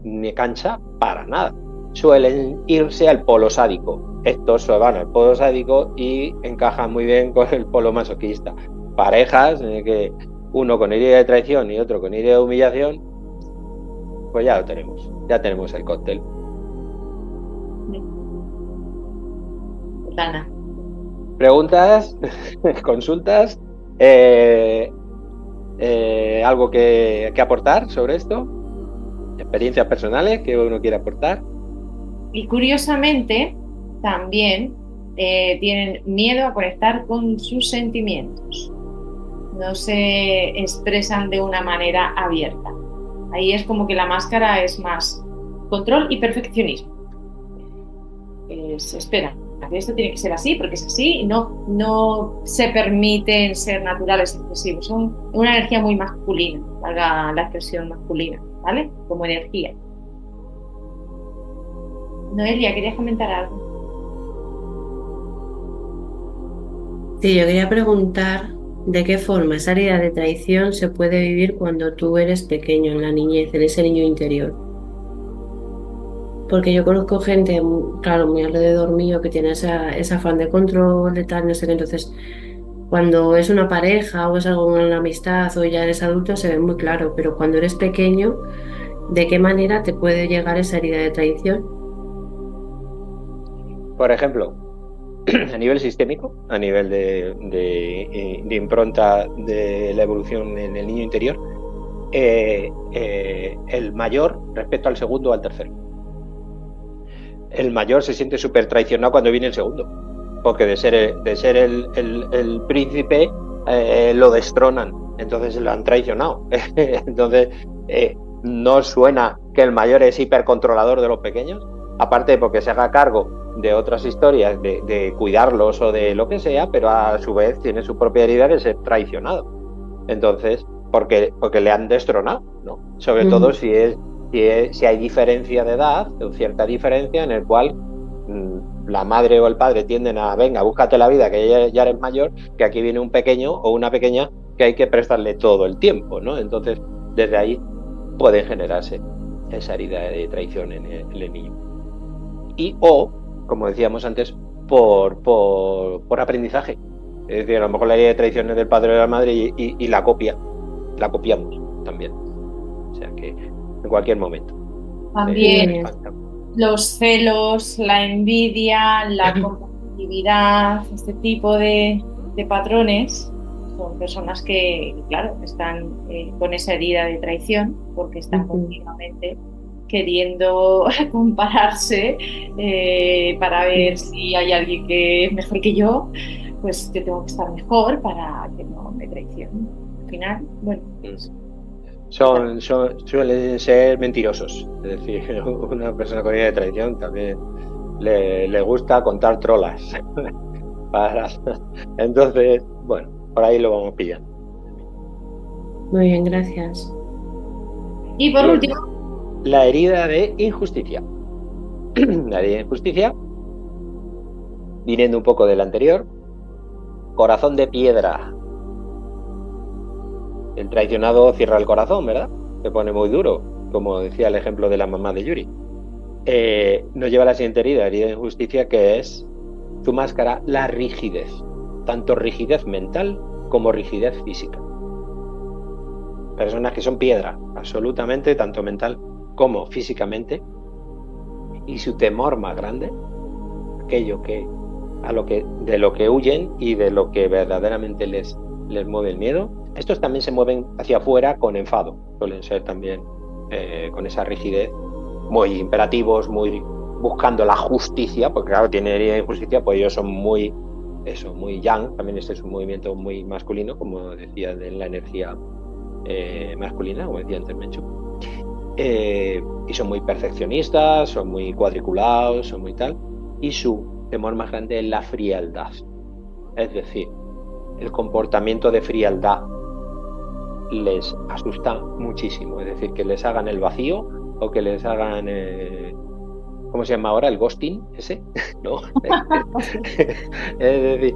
Speaker 2: ni cancha para nada. Suelen irse al polo sádico. Estos se van al polo sádico y encajan muy bien con el polo masoquista. Parejas en el que uno con herida de traición y otro con herida de humillación, pues ya lo tenemos. Ya tenemos el cóctel.
Speaker 1: Lana.
Speaker 2: ¿Preguntas? ¿Consultas? ¿Algo que aportar sobre esto? ¿Experiencias personales que uno quiere aportar?
Speaker 1: Y curiosamente, también tienen miedo a conectar con sus sentimientos. No se expresan de una manera abierta. Ahí es como que la máscara es más control y perfeccionismo. Se espera que esto tiene que ser así porque es así y no se permiten ser naturales, expresivos. Son una energía muy masculina, valga la expresión masculina, ¿vale? Como energía. Noelia, ¿querías comentar algo?
Speaker 4: Sí, yo quería preguntar de qué forma esa herida de traición se puede vivir cuando tú eres pequeño, en la niñez, en ese niño interior. Porque yo conozco gente, claro, muy alrededor mío, que tiene ese afán de control, de tal, no sé qué. Entonces, cuando es una pareja o es algo en una amistad o ya eres adulto, se ve muy claro. Pero cuando eres pequeño, ¿de qué manera te puede llegar esa herida de traición?
Speaker 2: Por ejemplo, a nivel sistémico, a nivel de impronta de la evolución en el niño interior, el mayor respecto al segundo o al tercero. El mayor se siente súper traicionado cuando viene el segundo, porque de ser el príncipe lo destronan, entonces lo han traicionado. Entonces no suena que el mayor es hipercontrolador de los pequeños, aparte porque se haga cargo de otras historias, de cuidarlos o de lo que sea, pero a su vez tiene su propia herida de ser traicionado. Entonces, porque le han destronado, ¿no? Sobre todo si hay diferencia de edad, o cierta diferencia en el cual la madre o el padre tienden a, venga, búscate la vida, que ya eres mayor, que aquí viene un pequeño o una pequeña que hay que prestarle todo el tiempo, ¿no? Entonces, desde ahí puede generarse esa herida de traición en el niño. O, como decíamos antes, por aprendizaje. Es decir, a lo mejor la herida de traición es del padre o de la madre y la copiamos también. O sea que en cualquier momento.
Speaker 1: También los celos, la envidia, la competitividad, este tipo de patrones son personas que, claro, están con esa herida de traición porque están continuamente queriendo compararse para ver si hay alguien que es mejor que yo, pues yo tengo que estar mejor para que no me traicionen. Al final, bueno.
Speaker 2: Suelen ser mentirosos. Es decir, una persona con herida de traición también le gusta contar trolas. Entonces, bueno, por ahí lo vamos pillando.
Speaker 4: Muy bien, gracias.
Speaker 1: Y por último,
Speaker 2: la herida de injusticia. La herida de injusticia, viniendo un poco del anterior, corazón de piedra. El traicionado cierra el corazón, ¿verdad? Se pone muy duro, como decía el ejemplo de la mamá de Yuri. Nos lleva a la siguiente herida de injusticia, que es su máscara, la rigidez. Tanto rigidez mental como rigidez física. Personas que son piedra, absolutamente, tanto mental como físicamente. Y su temor más grande, aquello de lo que huyen y de lo que verdaderamente les mueve el miedo. Estos también se mueven hacia afuera con enfado, suelen ser también con esa rigidez, muy imperativos, muy buscando la justicia, porque claro, tienen herida de injusticia, pues ellos son muy yang, también este es un movimiento muy masculino, como decía, de la energía masculina, como decía antes Menchu. Y son muy perfeccionistas, son muy cuadriculados, son muy tal, y su temor más grande es la frialdad, es decir, el comportamiento de frialdad les asusta muchísimo, es decir, que les hagan el vacío o que les hagan ¿cómo se llama ahora? El ghosting, ese, ¿no? Es decir,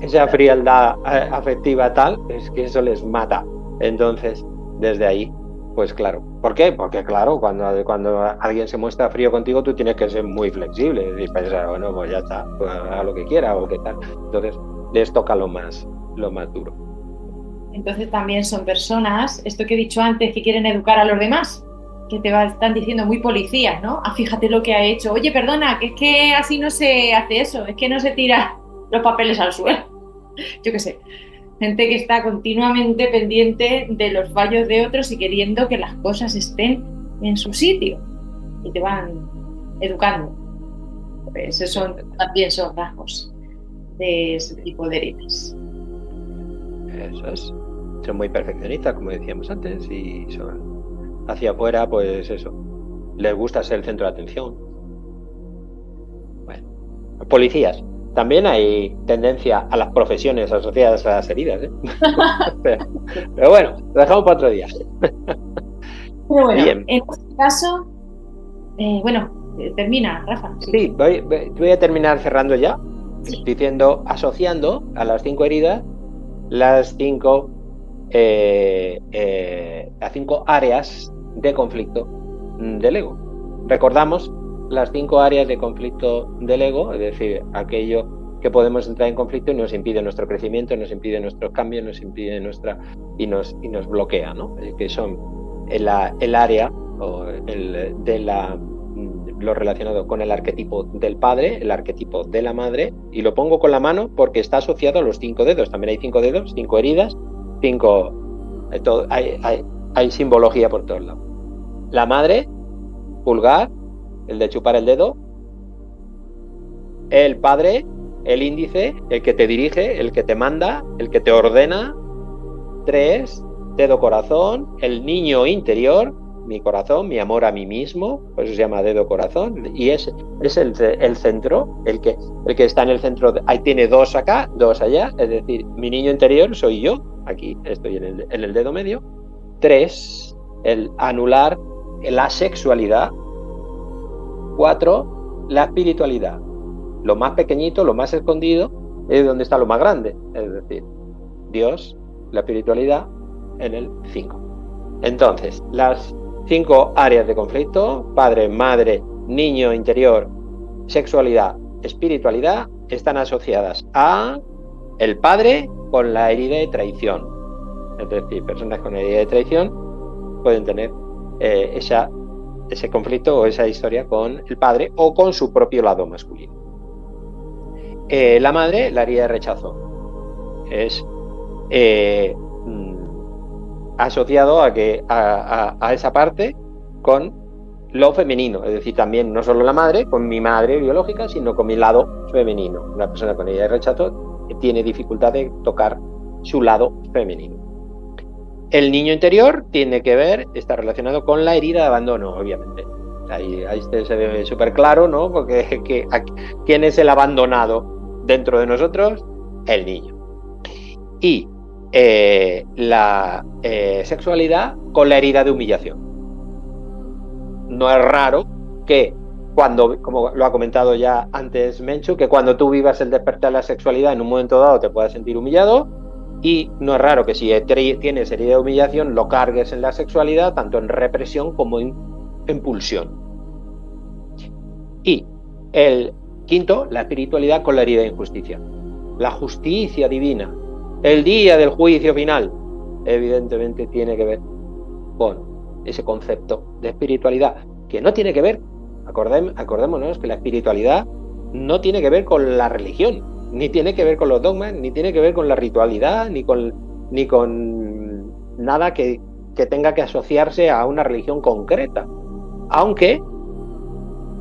Speaker 2: esa frialdad afectiva tal, es que eso les mata. Entonces, desde ahí, pues claro. ¿Por qué? Porque claro, cuando alguien se muestra frío contigo, tú tienes que ser muy flexible, es decir, pensar, bueno, pues ya está, pues haga lo que quiera o qué tal. Entonces, les toca lo más duro.
Speaker 1: Entonces también son personas, esto que he dicho antes, que quieren educar a los demás, que están diciendo muy policías, ¿no? Ah, fíjate lo que ha hecho. Oye, perdona, que es que así no se hace eso, es que no se tira los papeles al suelo. Yo qué sé. Gente que está continuamente pendiente de los fallos de otros y queriendo que las cosas estén en su sitio. Y te van educando. Pues esos también son rasgos de ese tipo de heridas.
Speaker 2: Eso es. Son muy perfeccionistas, como decíamos antes, y son hacia afuera, pues eso. Les gusta ser el centro de atención. Bueno, policías. También hay tendencia a las profesiones asociadas a las heridas, ¿eh? pero bueno, lo dejamos para otro día.
Speaker 1: Pero bueno,
Speaker 2: bien.
Speaker 1: En este caso, termina, Rafa.
Speaker 2: Sí, voy a terminar cerrando ya, asociando a las 5 heridas las 5 áreas de conflicto del ego. Recordamos las 5 áreas de conflicto del ego, es decir, aquello que podemos entrar en conflicto y nos impide nuestro crecimiento, nos impide nuestros cambios, nos impide y nos bloquea, ¿no? Que son el área lo relacionado con el arquetipo del padre, el arquetipo de la madre, y lo pongo con la mano porque está asociado a los 5 dedos. También hay 5 dedos, 5 heridas, 5... Hay simbología por todos lados. La madre, pulgar, el de chupar el dedo. El padre, el índice, el que te dirige, el que te manda, el que te ordena. 3, dedo corazón, el niño interior. mi corazón, mi amor a mí mismo, por eso se llama dedo corazón, y es el centro, el que está en el centro, ahí tiene dos acá, dos allá, es decir, mi niño interior soy yo, aquí estoy en el dedo medio. 3, el anular la sexualidad. 4, la espiritualidad. Lo más pequeñito, lo más escondido, es donde está lo más grande, es decir, Dios, la espiritualidad, en el 5. Entonces, las 5 áreas de conflicto, padre, madre, niño interior, sexualidad, espiritualidad, están asociadas a el padre con la herida de traición. Es decir, personas con herida de traición pueden tener ese conflicto o esa historia con el padre o con su propio lado masculino. La madre, la herida de rechazo, es asociado a esa parte con lo femenino, es decir, también no solo la madre, con mi madre biológica, sino con mi lado femenino. Una persona con herida de rechazo tiene dificultad de tocar su lado femenino. El niño interior está relacionado con la herida de abandono, obviamente. Ahí se ve súper claro, ¿no? Porque ¿quién es el abandonado dentro de nosotros? El niño. Y la sexualidad con la herida de humillación. No es raro que cuando, como lo ha comentado ya antes Menchu, que cuando tú vivas el despertar de la sexualidad en un momento dado te puedas sentir humillado, y no es raro que si tienes herida de humillación lo cargues en la sexualidad, tanto en represión como en pulsión. Y el quinto, la espiritualidad con la herida de injusticia. La justicia divina, el día del juicio final, evidentemente tiene que ver con ese concepto de espiritualidad, que no tiene que ver, acordémonos que la espiritualidad no tiene que ver con la religión, ni tiene que ver con los dogmas, ni tiene que ver con la ritualidad, ni con nada que tenga que asociarse a una religión concreta, aunque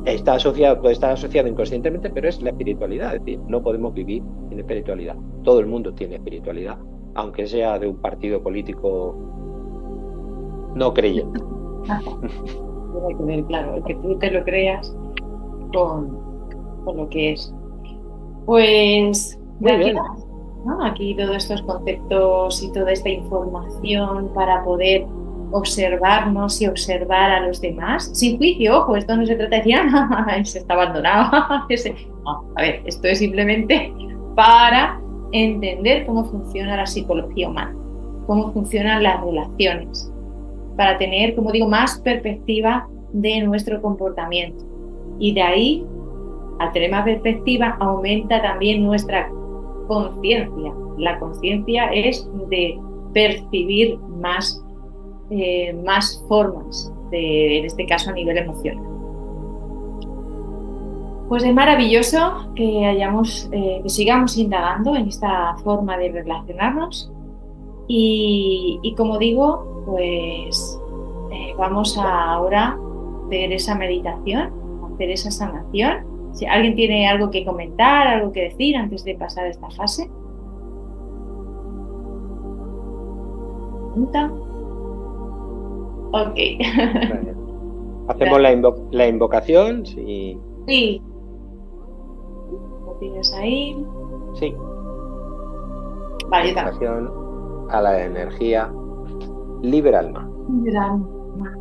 Speaker 2: puede estar asociado inconscientemente, pero es la espiritualidad, es decir, no podemos vivir sin espiritualidad. Todo el mundo tiene espiritualidad, aunque sea de un partido político no creyente.
Speaker 1: Tiene que ver, claro, el que tú te lo creas con lo que es. Pues
Speaker 2: muy bien,
Speaker 1: ¿no? Aquí todos estos conceptos y toda esta información para poder observarnos y observar a los demás sin juicio. Ojo, esto no se trata de decir se está abandonado. No, a ver, esto es simplemente para entender cómo funciona la psicología humana, cómo funcionan las relaciones, para tener, como digo, más perspectiva de nuestro comportamiento. Y de ahí, al tener más perspectiva, aumenta también nuestra conciencia. La conciencia es de percibir más formas, en este caso a nivel emocional. Pues es maravilloso que sigamos indagando en esta forma de relacionarnos y como digo, pues vamos ahora a hacer esa meditación, a hacer esa sanación. Si alguien tiene algo que comentar, algo que decir antes de pasar a esta fase. ¿Pregunta? Ok.
Speaker 2: Hacemos la invocación. Sí.
Speaker 1: Sí. ¿Lo tienes ahí?
Speaker 2: Sí.
Speaker 1: Vale,
Speaker 2: invocación a la energía. Libre alma.
Speaker 1: Libre alma.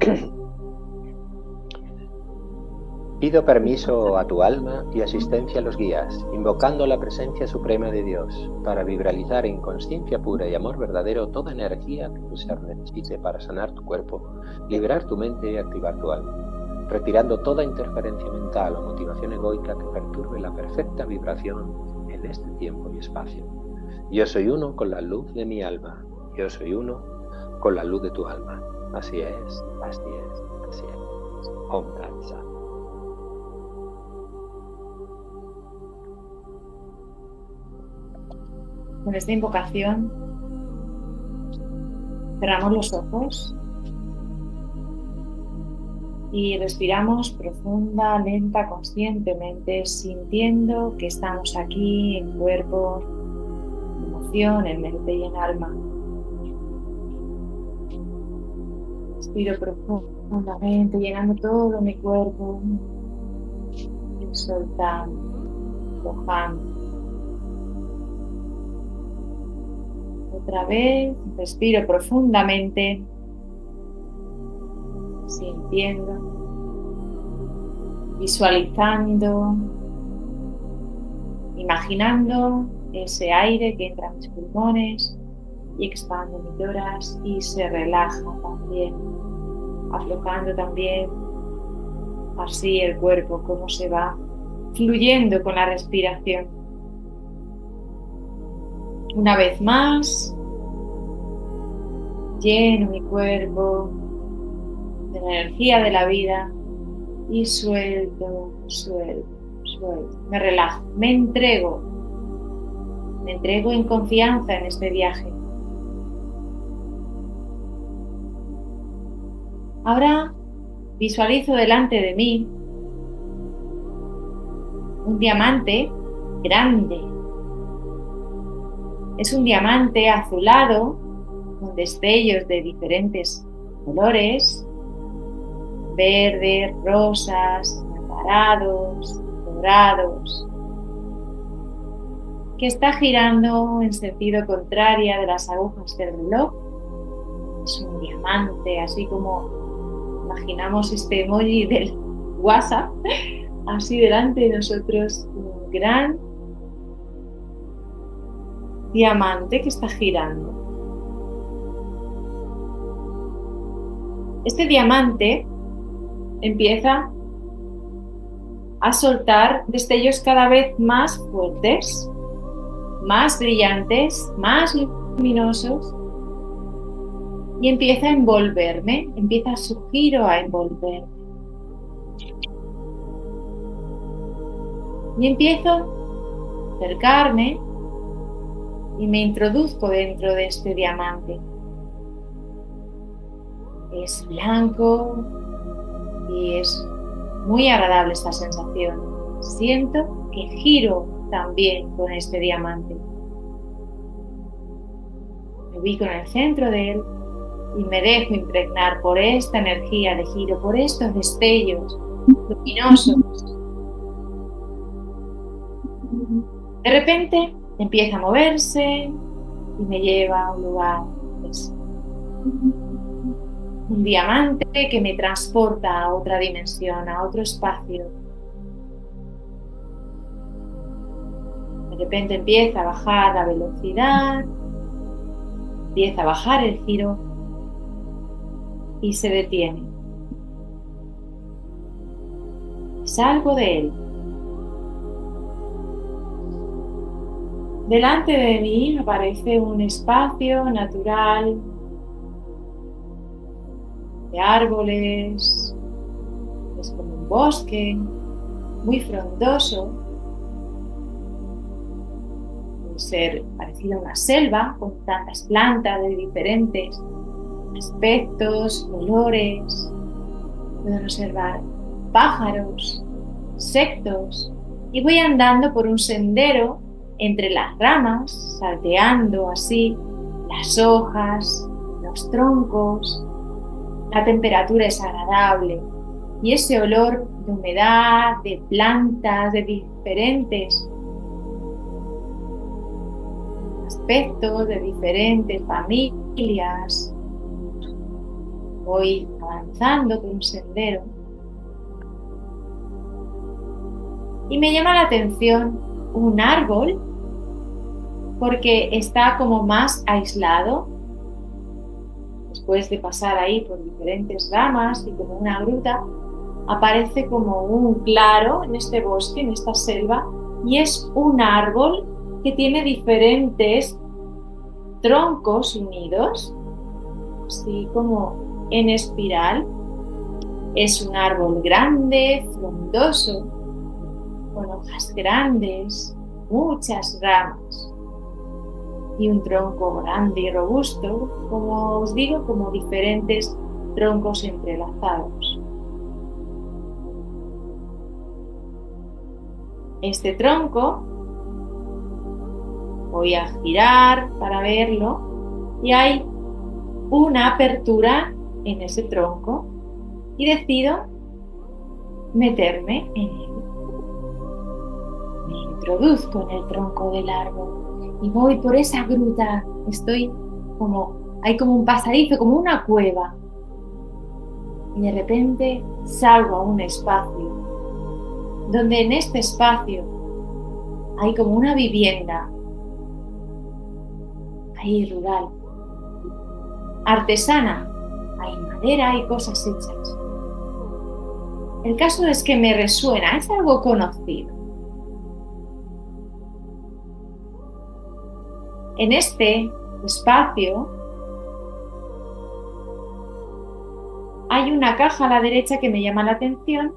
Speaker 2: Pido permiso a tu alma y asistencia a los guías, invocando la presencia suprema de Dios, para vibralizar en conciencia pura y amor verdadero toda energía que tu ser necesite para sanar tu cuerpo, liberar tu mente y activar tu alma, retirando toda interferencia mental o motivación egoica que perturbe la perfecta vibración en este tiempo y espacio. Yo soy uno con la luz de mi alma, yo soy uno con la luz de tu alma. Así es, así es, así es. Om Tat Sat.
Speaker 1: Con esta invocación cerramos los ojos y respiramos profunda, lenta, conscientemente, sintiendo que estamos aquí en cuerpo, en emoción, en mente y en alma. Respiro profundamente, llenando todo mi cuerpo y soltando, aflojando. Otra vez, respiro profundamente, sintiendo, visualizando, imaginando ese aire que entra en mis pulmones y expande mi tórax y se relaja también, aflojando también así el cuerpo, cómo se va fluyendo con la respiración. Una vez más, lleno mi cuerpo de la energía de la vida y suelto, suelto, suelto. Me relajo, me entrego en confianza en este viaje. Ahora visualizo delante de mí un diamante grande. Es un diamante azulado con destellos de diferentes colores, verdes, rosas, anaranjados, dorados, que está girando en sentido contrario de las agujas del reloj. Es un diamante, así como imaginamos este emoji del WhatsApp, así delante de nosotros, un gran diamante que está girando. Este diamante empieza a soltar destellos cada vez más fuertes, más brillantes, más luminosos, y empieza a envolverme, empieza su giro a envolverme. Y empiezo a acercarme y me introduzco dentro de este diamante. Es blanco y es muy agradable esta sensación. Siento que giro también con este diamante. Me ubico en el centro de él y me dejo impregnar por esta energía de giro, por estos destellos luminosos. De repente empieza a moverse y me lleva a un lugar, pues, un diamante que me transporta a otra dimensión, a otro espacio. De repente empieza a bajar la velocidad, empieza a bajar el giro y se detiene. Salgo de él. Delante de mí aparece un espacio natural de árboles, es como un bosque muy frondoso, puede ser parecido a una selva con tantas plantas de diferentes aspectos, colores. Puedo observar pájaros, insectos, y voy andando por un sendero entre las ramas, salteando así las hojas, los troncos. La temperatura es agradable y ese olor de humedad, de plantas, de diferentes aspectos, de diferentes familias. Voy avanzando por un sendero y me llama la atención un árbol porque está como más aislado. Después de pasar ahí por diferentes ramas y como una gruta, aparece como un claro en este bosque, en esta selva, y es un árbol que tiene diferentes troncos unidos, así como en espiral. Es un árbol grande, frondoso, con hojas grandes, muchas ramas y un tronco grande y robusto, como os digo, como diferentes troncos entrelazados. Este tronco voy a girar para verlo y hay una apertura en ese tronco y decido meterme en él. Me introduzco en el tronco del árbol y voy por esa gruta. Hay como un pasadizo, como una cueva. Y de repente salgo a un espacio, donde en este espacio hay como una vivienda, ahí rural, artesana, hay madera y cosas hechas. El caso es que me resuena, es algo conocido. En este espacio hay una caja a la derecha que me llama la atención.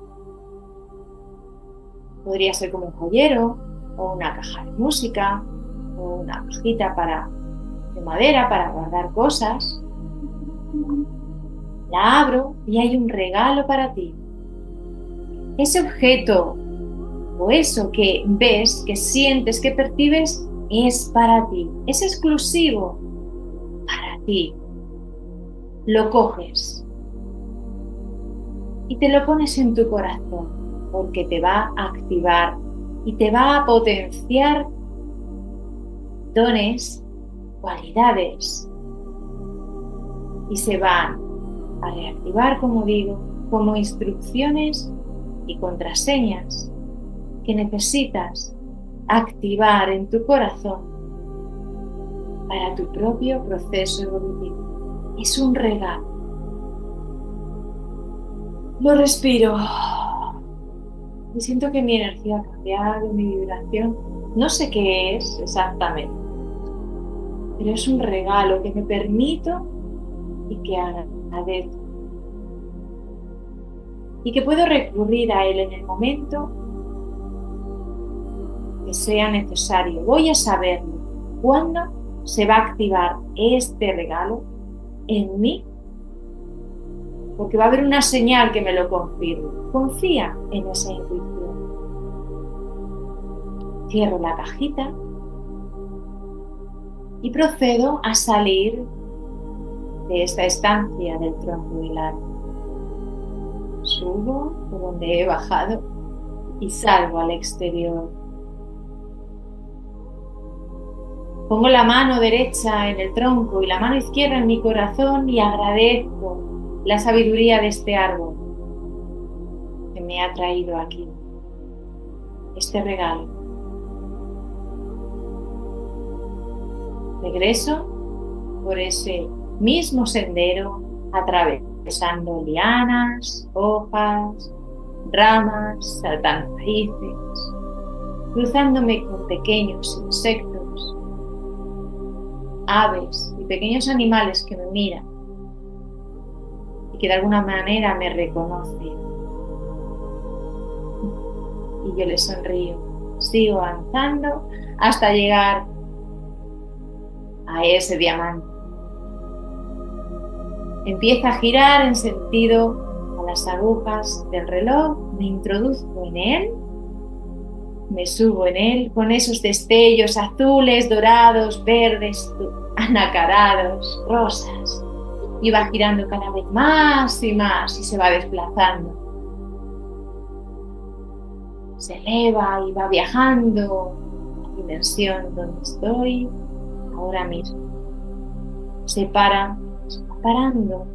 Speaker 1: Podría ser como un joyero, o una caja de música, o una cajita de madera para guardar cosas. La abro y hay un regalo para ti. Ese objeto o eso que ves, que sientes, que percibes, es para ti. Es exclusivo para ti. Lo coges y te lo pones en tu corazón porque te va a activar y te va a potenciar dones, cualidades y se van a reactivar, como digo, como instrucciones y contraseñas que necesitas activar en tu corazón para tu propio proceso evolutivo. Es un regalo. Lo respiro y siento que mi energía ha cambiado, mi vibración. No sé qué es exactamente, pero es un regalo que me permito y que agradezco. Y que puedo recurrir a él en el momento que sea necesario. Voy a saberlo cuándo se va a activar este regalo en mí, porque va a haber una señal que me lo confirme. Confía en esa intuición. Cierro la cajita y procedo a salir de esta estancia del tronco del árbol. Subo por donde he bajado y salgo al exterior. Pongo la mano derecha en el tronco y la mano izquierda en mi corazón y agradezco la sabiduría de este árbol que me ha traído aquí, este regalo. Regreso por ese mismo sendero, atravesando lianas, hojas, ramas, saltando raíces, cruzándome con pequeños insectos, aves y pequeños animales que me miran y que de alguna manera me reconocen. Y yo les sonrío. Sigo avanzando hasta llegar a ese diamante. Empieza a girar en sentido a las agujas del reloj, me introduzco en él, me subo en él con esos destellos azules, dorados, verdes, anacarados, rosas, y va girando cada vez más y más y se va desplazando. Se eleva y va viajando a la dimensión donde estoy ahora mismo. Se va parando.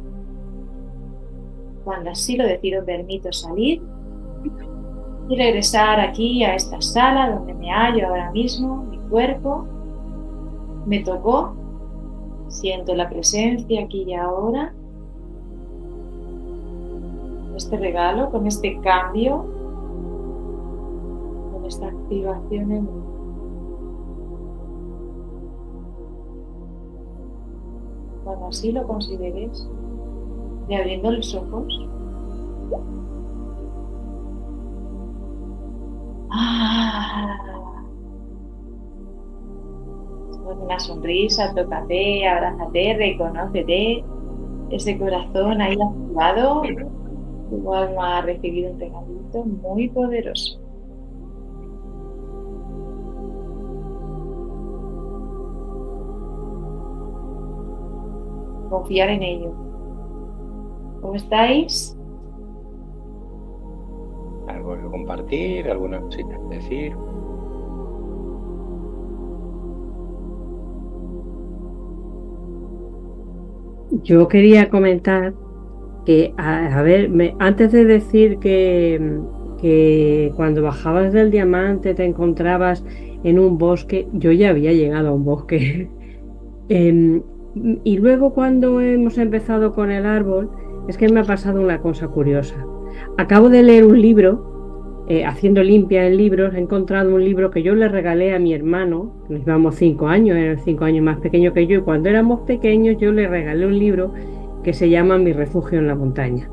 Speaker 1: Cuando así lo decido, permito salir y regresar aquí a esta sala donde me hallo ahora mismo. Mi cuerpo me tocó, siento la presencia aquí y ahora, este regalo, con este cambio, con esta activación en mí. Cuando así lo consideres, y abriendo los ojos, con una sonrisa, tócate, abrázate, reconócete, ese corazón ahí activado, tu alma ha recibido un regalito muy poderoso. Confiar en ello. ¿Cómo estáis?
Speaker 2: ¿Algo que compartir? ¿Alguna cosita que decir?
Speaker 7: Yo quería comentar que, a ver, antes de decir que cuando bajabas del diamante te encontrabas en un bosque, yo ya había llegado a un bosque. Em, y luego cuando hemos empezado con el árbol, es que me ha pasado una cosa curiosa. Acabo de leer un libro, haciendo limpia en libros, he encontrado un libro que yo le regalé a mi hermano, nos llevamos 5 años, era 5 años más pequeño que yo, y cuando éramos pequeños yo le regalé un libro que se llama Mi refugio en la montaña.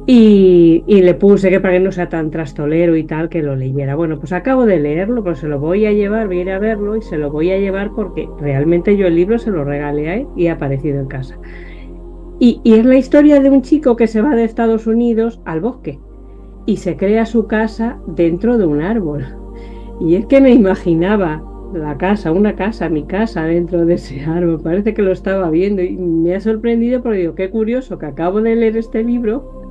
Speaker 7: Y le puse que para que no sea tan trastolero y tal, que lo leyera. Bueno, pues acabo de leerlo, pues se lo voy a llevar, voy a ir a verlo y se lo voy a llevar porque realmente yo el libro se lo regalé a él y ha aparecido en casa. Y es la historia de un chico que se va de Estados Unidos al bosque y se crea su casa dentro de un árbol. Y es que me imaginaba la casa, una casa, mi casa dentro de ese árbol. Parece que lo estaba viendo y me ha sorprendido porque digo, qué curioso que acabo de leer este libro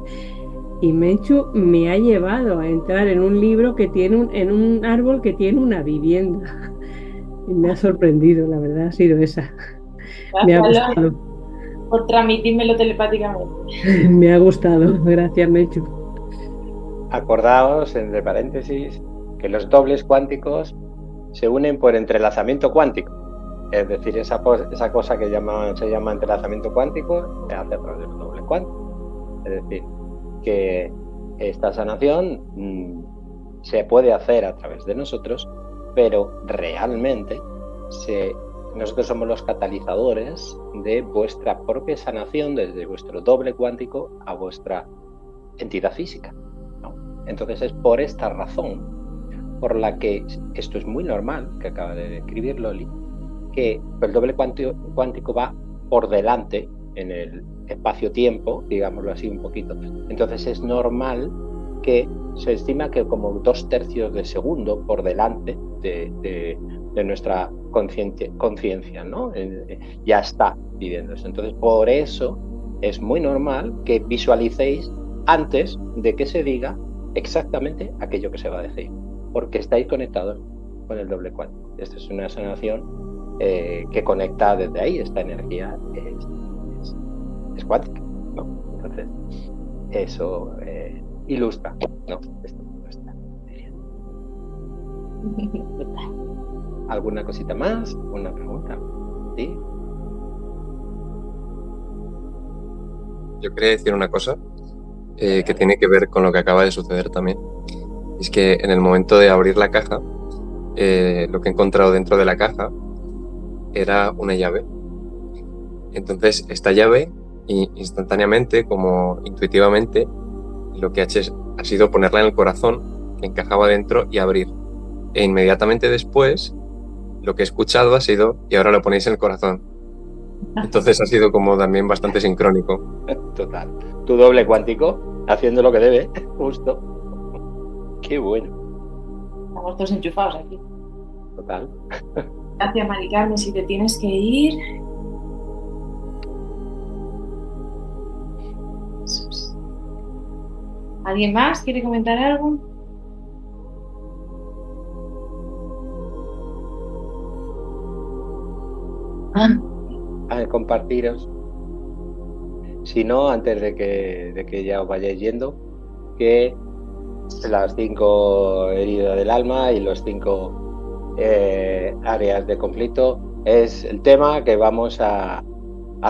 Speaker 7: y Menchu me ha llevado a entrar en un libro que tiene en un árbol que tiene una vivienda. Y me ha sorprendido, la verdad ha sido esa. Me ha
Speaker 1: Gracias,
Speaker 7: gustado,
Speaker 1: por transmitírmelo telepáticamente.
Speaker 7: me ha gustado. Gracias, Menchu.
Speaker 2: Acordaos, entre paréntesis, que los dobles cuánticos se unen por entrelazamiento cuántico. Es decir, esa cosa que se llama entrelazamiento cuántico se hace a través de los dobles cuánticos. Es decir, que esta sanación se puede hacer a través de nosotros, pero realmente nosotros somos los catalizadores de vuestra propia sanación desde vuestro doble cuántico a vuestra entidad física, ¿no? Entonces es por esta razón por la que esto es muy normal, que acaba de describir Loli, que el doble cuántico va por delante en el espacio-tiempo, digámoslo así un poquito. Entonces es normal que se estima que como 2/3 de segundo por delante de nuestra conciencia, ¿no? Ya está viviendo eso. Entonces por eso es muy normal que visualicéis antes de que se diga exactamente aquello que se va a decir, porque estáis conectados con el doble cuántico. Esta es una sanación que conecta desde ahí, esta energía es cuántica, ¿no? Entonces, eso ilustra, ¿no? Esto ilustra. ¿Alguna cosita más? ¿Una pregunta? ¿Sí?
Speaker 5: Yo quería decir una cosa que tiene que ver con lo que acaba de suceder también. Es que en el momento de abrir la caja, lo que he encontrado dentro de la caja era una llave. Entonces, esta llave, instantáneamente, como intuitivamente, lo que ha hecho ha sido ponerla en el corazón, que encajaba dentro, y abrir. E inmediatamente después, lo que he escuchado ha sido, y ahora lo ponéis en el corazón. Entonces ha sido como también bastante sincrónico.
Speaker 2: Total. Tu doble cuántico, haciendo lo que debe, justo. Qué bueno.
Speaker 1: Estamos todos enchufados aquí.
Speaker 2: Total.
Speaker 1: Gracias, Mari Carmen, si te tienes que ir. ¿Alguien más quiere comentar algo?
Speaker 2: A compartiros. Si no, antes de que ya os vayáis yendo, que las 5 heridas del alma y los 5 áreas de conflicto es el tema que vamos a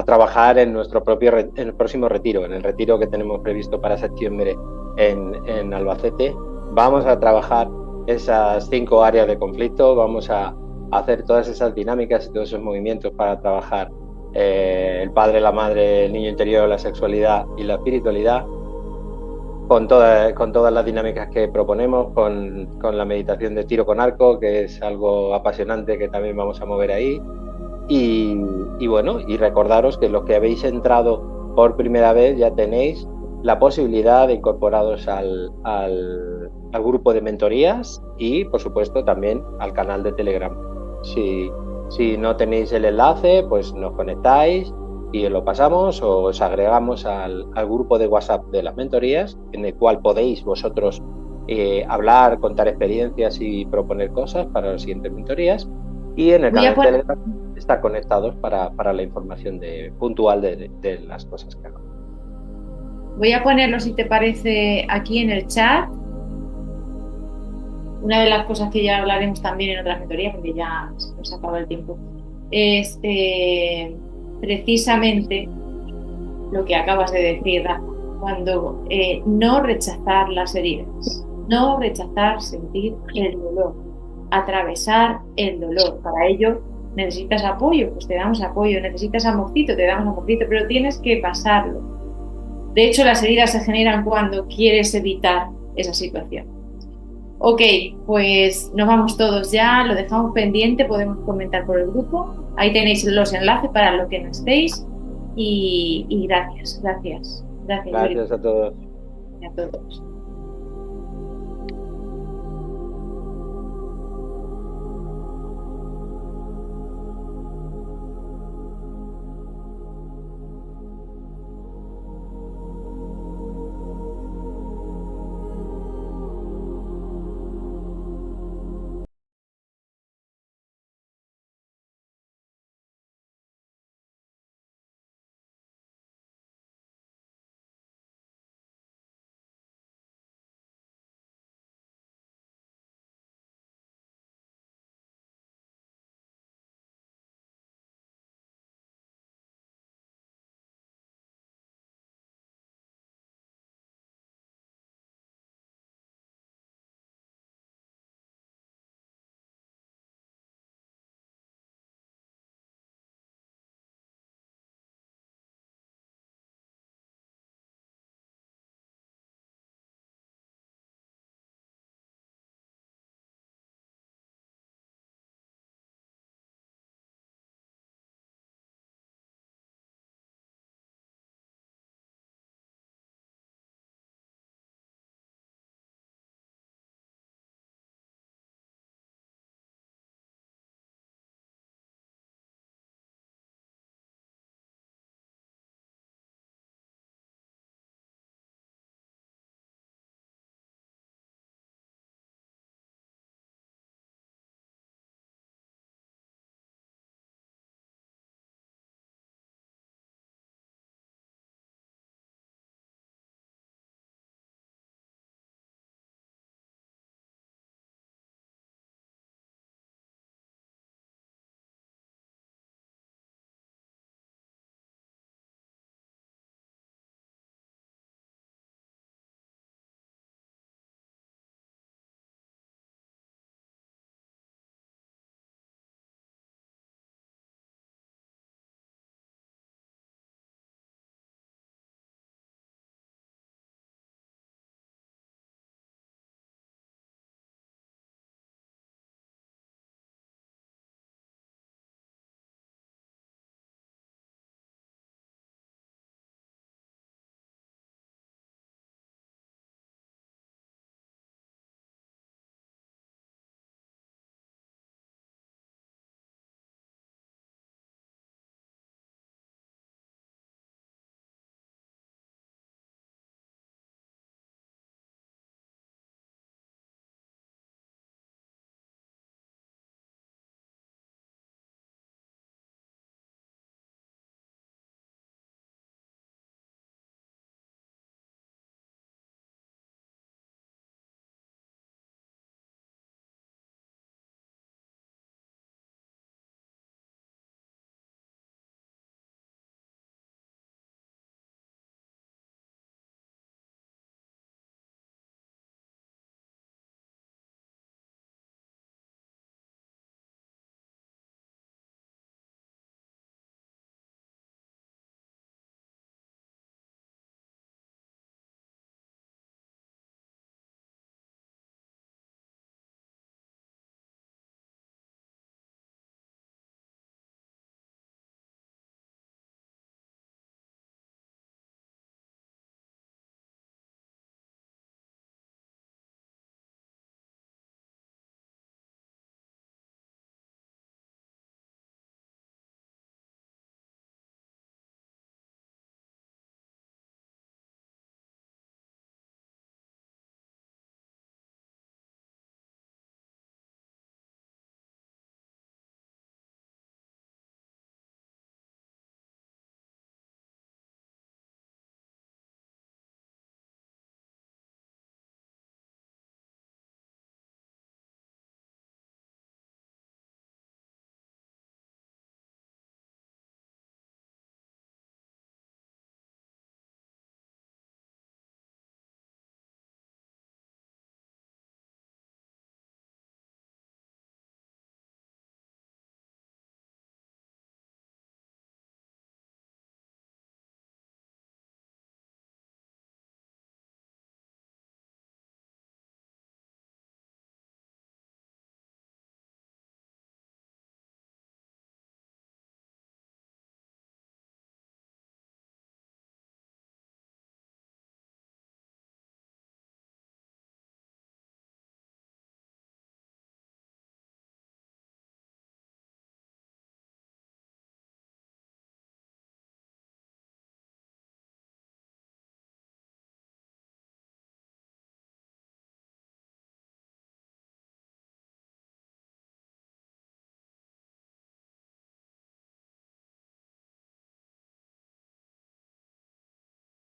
Speaker 2: trabajar en en el próximo retiro, en el retiro que tenemos previsto para septiembre en Albacete. Vamos a trabajar esas 5 áreas de conflicto, vamos a hacer todas esas dinámicas y todos esos movimientos para trabajar el padre, la madre, el niño interior, la sexualidad y la espiritualidad, con todas las dinámicas que proponemos, con la meditación de tiro con arco, que es algo apasionante que también vamos a mover ahí. Y bueno, y recordaros que los que habéis entrado por primera vez ya tenéis la posibilidad de incorporaros al grupo de mentorías y, por supuesto, también al canal de Telegram. Si no tenéis el enlace, pues nos conectáis y lo pasamos o os agregamos al grupo de WhatsApp de las mentorías, en el cual podéis vosotros hablar, contar experiencias y proponer cosas para las siguientes mentorías. Y en el canal de Telegram está conectados para la información puntual de las cosas que hagamos.
Speaker 1: Voy a ponerlo, si te parece, aquí en el chat. Una de las cosas que ya hablaremos también en otras mentorías, porque ya se nos acaba el tiempo, es precisamente lo que acabas de decir, Rafa, cuando no rechazar las heridas, no rechazar sentir el dolor, atravesar el dolor. Para ello necesitas apoyo, pues te damos apoyo, necesitas amorcito, te damos amorcito, pero tienes que pasarlo. De hecho, las heridas se generan cuando quieres evitar esa situación. Ok, pues nos vamos todos ya, lo dejamos pendiente, podemos comentar por el grupo. Ahí tenéis los enlaces para lo que necesitéis. Y gracias.
Speaker 2: Gracias a todos.
Speaker 1: A todos.